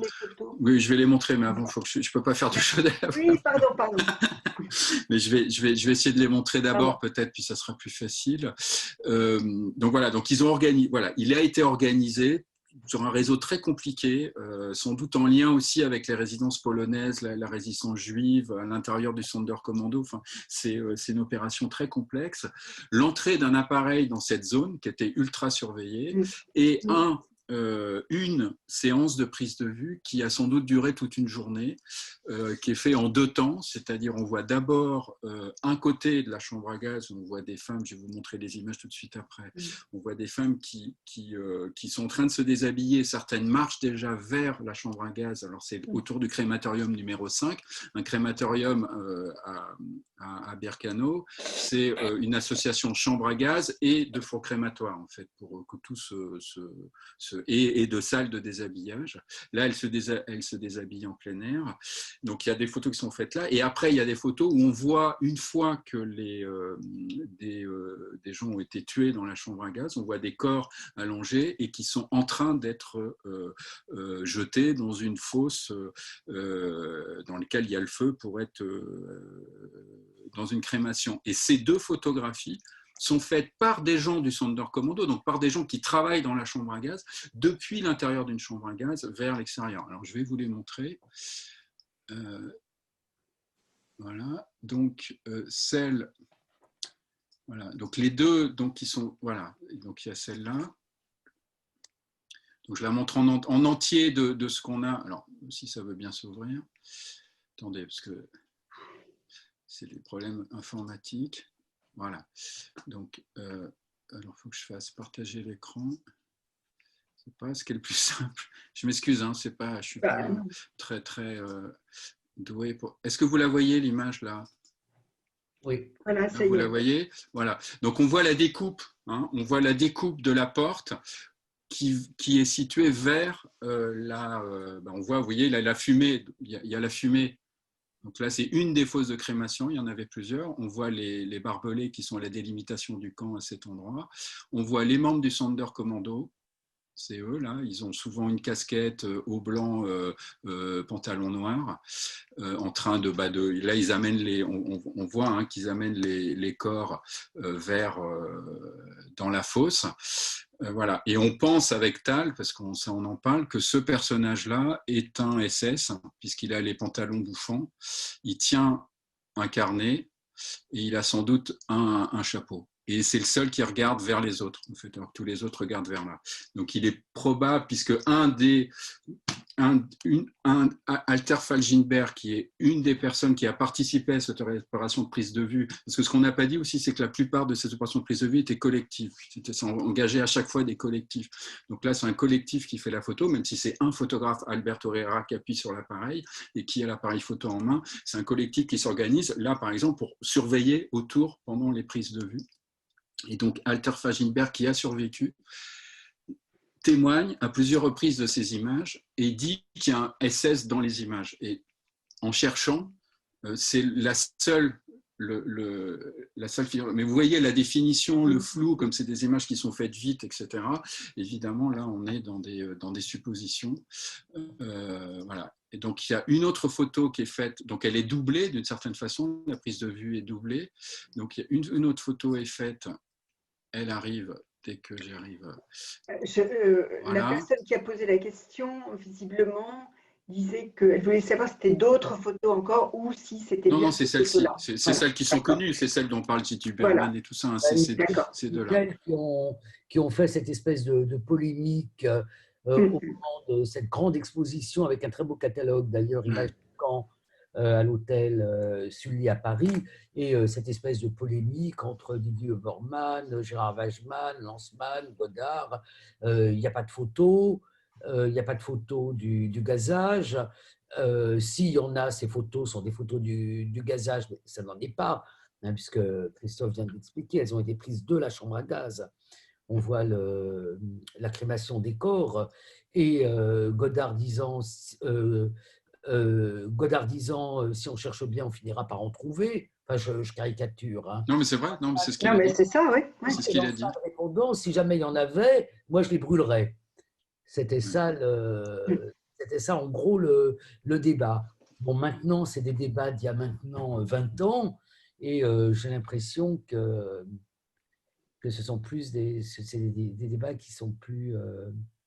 Oui, je vais les montrer, mais avant, faut que je ne peux pas faire de chaudière. Oui, pardon. Mais je vais essayer de les montrer d'abord, peut-être, puis ça sera plus facile. Donc voilà, donc ils ont organisé, voilà, il a été organisé sur un réseau très compliqué, sans doute en lien aussi avec les résidences polonaises, la résistance juive à l'intérieur du Sonderkommando. Enfin, c'est une opération très complexe. L'entrée d'un appareil dans cette zone qui était ultra surveillée et une séance de prise de vue qui a sans doute duré toute une journée, qui est fait en 2 temps, c'est-à-dire on voit d'abord un côté de la chambre à gaz, on voit des femmes, je vais vous montrer les images tout de suite après, on voit des femmes qui sont en train de se déshabiller, certaines marchent déjà vers la chambre à gaz, alors c'est autour du crématorium numéro 5, un crématorium à Birkenau, c'est une association chambre à gaz et de four crématoire en fait, pour que tout et de salles de déshabillage. Là, elle se déshabille en plein air. Donc, il y a des photos qui sont faites là. Et après, il y a des photos où on voit, une fois que des gens ont été tués dans la chambre à gaz, on voit des corps allongés et qui sont en train d'être jetés dans une fosse dans laquelle il y a le feu pour être dans une crémation. Et ces 2 photographies sont faites par des gens du Sonderkommando, donc par des gens qui travaillent dans la chambre à gaz, depuis l'intérieur d'une chambre à gaz vers l'extérieur. Alors, je vais vous les montrer. Voilà, donc celle, voilà, donc les 2, donc qui sont, voilà, donc il y a celle-là. Donc je la montre en entier de ce qu'on a. Alors, si ça veut bien s'ouvrir. Attendez, parce que c'est des problèmes informatiques. Voilà, donc alors il faut que je fasse partager l'écran. C'est pas ce qui est le plus simple. Je m'excuse, hein, c'est pas, je suis pas très doué pour. Est-ce que vous la voyez l'image là? Oui. Voilà, ça y est. Vous la voyez? Voilà. Donc on voit la découpe. Hein, on voit la découpe de la porte qui est située vers on voit, vous voyez, là, la fumée. Il y a la fumée. Donc là, c'est une des fosses de crémation, il y en avait plusieurs. On voit les barbelés qui sont à la délimitation du camp à cet endroit. On voit les membres du Sonderkommando, c'est eux là, ils ont souvent une casquette haut blanc, pantalon noir, en train là ils amènent on voit hein, qu'ils amènent les corps dans la fosse. Voilà. Et on pense avec Tal, parce qu'on en parle, que ce personnage-là est un SS, puisqu'il a les pantalons bouffants, il tient un carnet et il a sans doute un chapeau. Et c'est le seul qui regarde vers les autres, en fait, alors que tous les autres regardent vers là. Donc il est probable, puisque Alter Falginberg, qui est une des personnes qui a participé à cette opération de prise de vue, parce que ce qu'on n'a pas dit aussi, c'est que la plupart de ces opérations de prise de vue étaient collectives. C'était engagé à chaque fois des collectifs. Donc là, c'est un collectif qui fait la photo, même si c'est un photographe, Alberto Herrera, qui appuie sur l'appareil et qui a l'appareil photo en main. C'est un collectif qui s'organise, là, par exemple, pour surveiller autour pendant les prises de vue. Et donc, Alter Falginberg, qui a survécu, témoigne à plusieurs reprises de ces images et dit qu'il y a un SS dans les images. Et en cherchant, c'est la seule figure. Mais vous voyez la définition, le flou, comme c'est des images qui sont faites vite, etc. Évidemment, là, on est dans des suppositions. Voilà. Et donc, il y a une autre photo qui est faite. Donc, elle est doublée d'une certaine façon. La prise de vue est doublée. Donc, une autre photo est faite. Elle arrive dès que j'arrive. Voilà. La personne qui a posé la question, visiblement, disait qu'elle voulait savoir si c'était d'autres photos encore ou si c'était bien. Non, c'est celle-ci. C'est celles qui sont connues. C'est celles dont parle Titi Berman et tout ça. Hein. C'est de là. Qui ont fait cette espèce de polémique au moment de cette grande exposition avec un très beau catalogue, d'ailleurs, Images du camp à l'hôtel Sully à Paris, et cette espèce de polémique entre Didier Obermann, Gérard Wagemann, Lanzmann, Godard. Il n'y a pas de photos, il n'y a pas de photos du gazage. S'il y en a, ces photos sont des photos du gazage, mais ça n'en est pas, hein, puisque Christophe vient de l'expliquer, elles ont été prises de la chambre à gaz. On voit la crémation des corps, et Godard disant godardisant, si on cherche bien, on finira par en trouver. Enfin, je caricature. Hein. Non, mais c'est vrai, non, mais c'est ce qu'il Non, a mais dit. c'est ça, oui. Ouais. C'est ce qu'il a dit. Répondant, si jamais il y en avait, moi, je les brûlerais. C'était ça, en gros le débat. Bon, maintenant, c'est des débats d'il y a maintenant 20 ans, et j'ai l'impression que ce sont plus des débats qui sont plus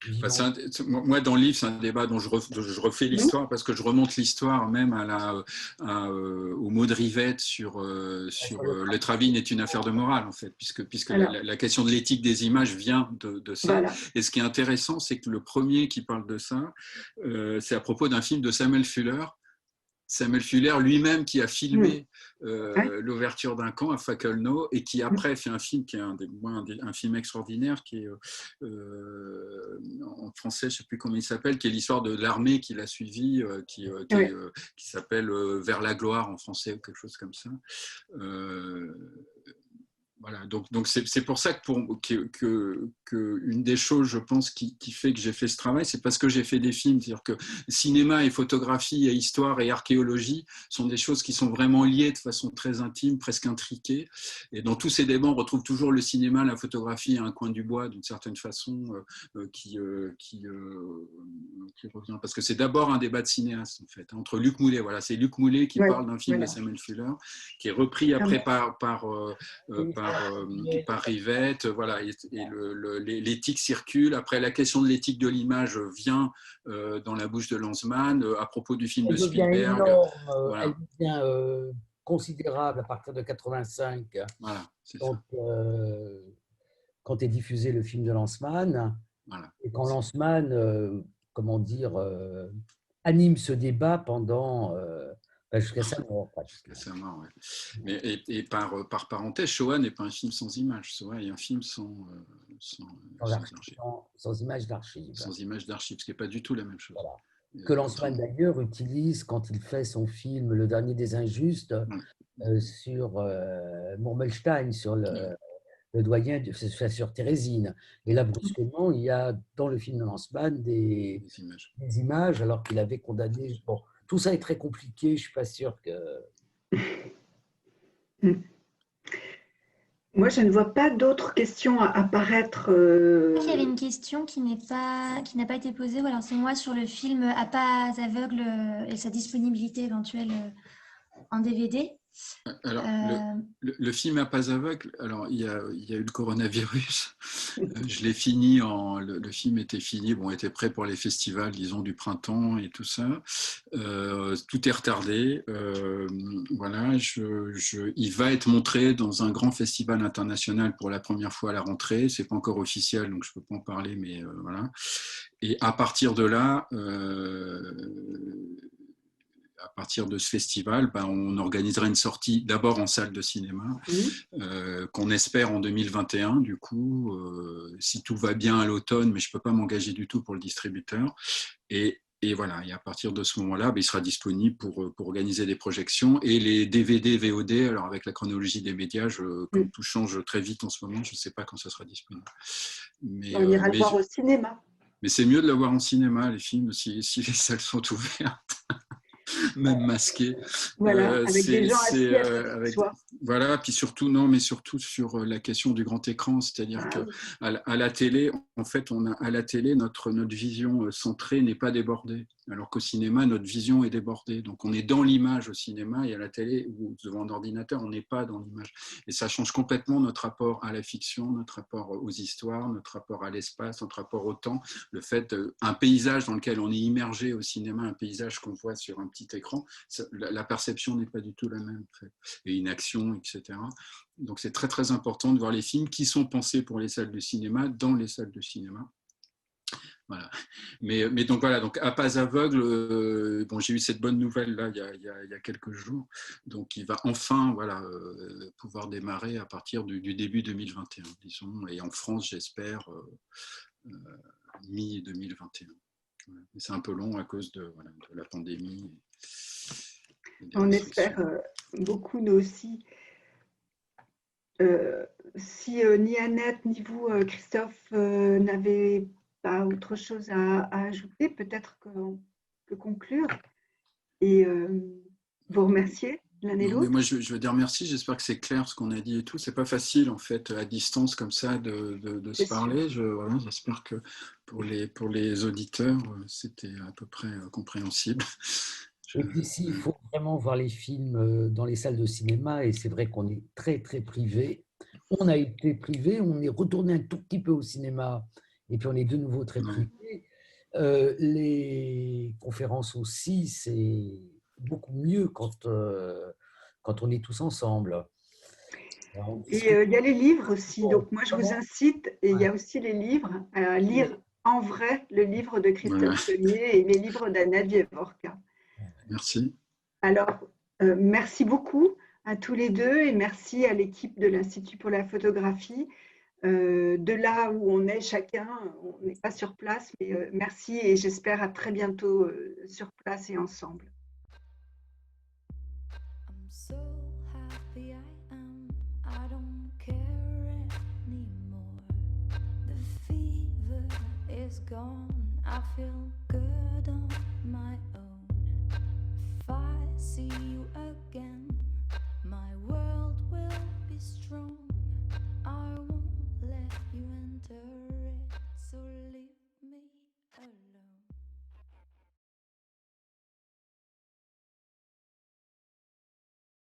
vivants. Moi, dans le livre, c'est un débat dont je refais l'histoire, parce que je remonte l'histoire même au mot de Rivette sur le Travin est une affaire de morale, en fait, puisque la question de l'éthique des images vient de ça. Voilà. Et ce qui est intéressant, c'est que le premier qui parle de ça, c'est à propos d'un film de Samuel Fuller. Samuel Fuller lui-même qui a filmé l'ouverture d'un camp à Fackelno et qui après fait un film qui est un film extraordinaire qui est en français, je ne sais plus comment il s'appelle, qui est l'histoire de l'armée qu'il a suivi, qui s'appelle Vers la gloire en français ou quelque chose comme ça. Voilà, donc c'est pour ça que une des choses, je pense, qui fait que j'ai fait ce travail, c'est parce que j'ai fait des films. C'est-à-dire que cinéma et photographie et histoire et archéologie sont des choses qui sont vraiment liées de façon très intime, presque intriquée. Et dans tous ces débats, on retrouve toujours le cinéma, la photographie à un coin du bois, d'une certaine façon, qui revient. Parce que c'est d'abord un débat de cinéaste, en fait, entre Luc Moulet. Voilà, c'est Luc Moulet qui parle d'un film de Samuel Fuller, qui est repris après par Rivette, voilà, et l'éthique circule. Après, la question de l'éthique de l'image vient dans la bouche de Lanzmann à propos du film de Spielberg. Voilà. Elle devient considérable à partir de 85, voilà, quand est diffusé le film de Lanzmann. Voilà. Et quand Lanzmann, anime ce débat pendant... jusqu'à sa mort. Jusqu'à sa mort, ouais. Mais par parenthèse, Shoah n'est pas un film sans images. Shoah est un film sans images d'archives. Sans images d'archives, ce qui n'est pas du tout la même chose. Voilà. Que Lanzmann d'ailleurs utilise quand il fait son film Le Dernier des Injustes sur Murmelstein, sur le doyen, sur Thérésine. Et là, brusquement, il y a dans le film de Lanzmann des images, alors qu'il avait condamné... Bon, tout ça est très compliqué, je ne suis pas sûre que... Moi, je ne vois pas d'autres questions à apparaître. Il y avait une question qui n'a pas été posée. Alors, c'est moi sur le film À pas aveugle et sa disponibilité éventuelle en DVD. Alors, le film À pas aveugle, alors il y a eu le coronavirus. Je l'ai fini le film était fini, était prêt pour les festivals, disons, du printemps et tout ça. Tout est retardé. Voilà, il va être montré dans un grand festival international pour la première fois à la rentrée. C'est pas encore officiel, donc je peux pas en parler, mais voilà. Et à partir de là, à partir de ce festival, on organisera une sortie d'abord en salle de cinéma, qu'on espère en 2021, du coup, si tout va bien à l'automne, mais je ne peux pas m'engager du tout pour le distributeur. Et voilà, et à partir de ce moment-là, il sera disponible pour organiser des projections. Et les DVD, VOD, alors avec la chronologie des médias, comme tout change très vite en ce moment, je ne sais pas quand ça sera disponible. Mais, on ira le voir au cinéma. Mais c'est mieux de le voir en cinéma, les films, si les salles sont ouvertes. Même masqué. Voilà, avec des gens assis à soi. Voilà, puis surtout, surtout sur la question du grand écran, c'est-à-dire qu'à la télé, en fait, à la télé, notre vision centrée n'est pas débordée, alors qu'au cinéma, notre vision est débordée. Donc, on est dans l'image au cinéma et à la télé ou devant un ordinateur, on n'est pas dans l'image. Et ça change complètement notre rapport à la fiction, notre rapport aux histoires, notre rapport à l'espace, notre rapport au temps. Le fait, un paysage dans lequel on est immergé au cinéma, un paysage qu'on voit sur un petit écran, la perception n'est pas du tout la même. En fait. Et une action, etc. Donc, c'est très, très important de voir les films qui sont pensés pour les salles de cinéma dans les salles de cinéma. Voilà. Mais donc voilà, donc À pas aveugle, j'ai eu cette bonne nouvelle là il y a quelques jours, donc il va enfin pouvoir démarrer à partir du début 2021, disons, et en France j'espère mi-2021. Voilà. C'est un peu long à cause de la pandémie. On espère beaucoup, nous aussi. Si ni Annette ni vous, Christophe, n'avez pas autre chose à ajouter, peut-être qu'on peut conclure. et vous remercier l'un et Non, mais l'autre. moi, je veux dire merci. J'espère que c'est clair ce qu'on a dit et tout. C'est pas facile, en fait, à distance comme ça, de se C'est sûr. parler. Voilà, j'espère que pour les auditeurs, c'était à peu près compréhensible. Et puis, s'il faut vraiment voir les films dans les salles de cinéma, et c'est vrai qu'on est très, très privé. On a été privé, on est retourné un tout petit peu au cinéma, et puis on est de nouveau très Ouais. privé. Les conférences aussi, c'est beaucoup mieux quand on est tous ensemble. Alors, on Et discute. il y a les livres aussi. Donc moi, je vous Comment? incite, et il y Ouais. a aussi les livres, à lire en vrai le livre de Christophe Ouais, Saunier et les livres d'Anna Djevorka. merci. Alors, merci beaucoup à tous les deux et merci à l'équipe de l'Institut pour la photographie. De là où on est chacun, on n'est pas sur place, mais merci et j'espère à très bientôt sur place et ensemble. I'm so happy I am. I don't care anymore. The fever is gone. I feel good on my own. If I see you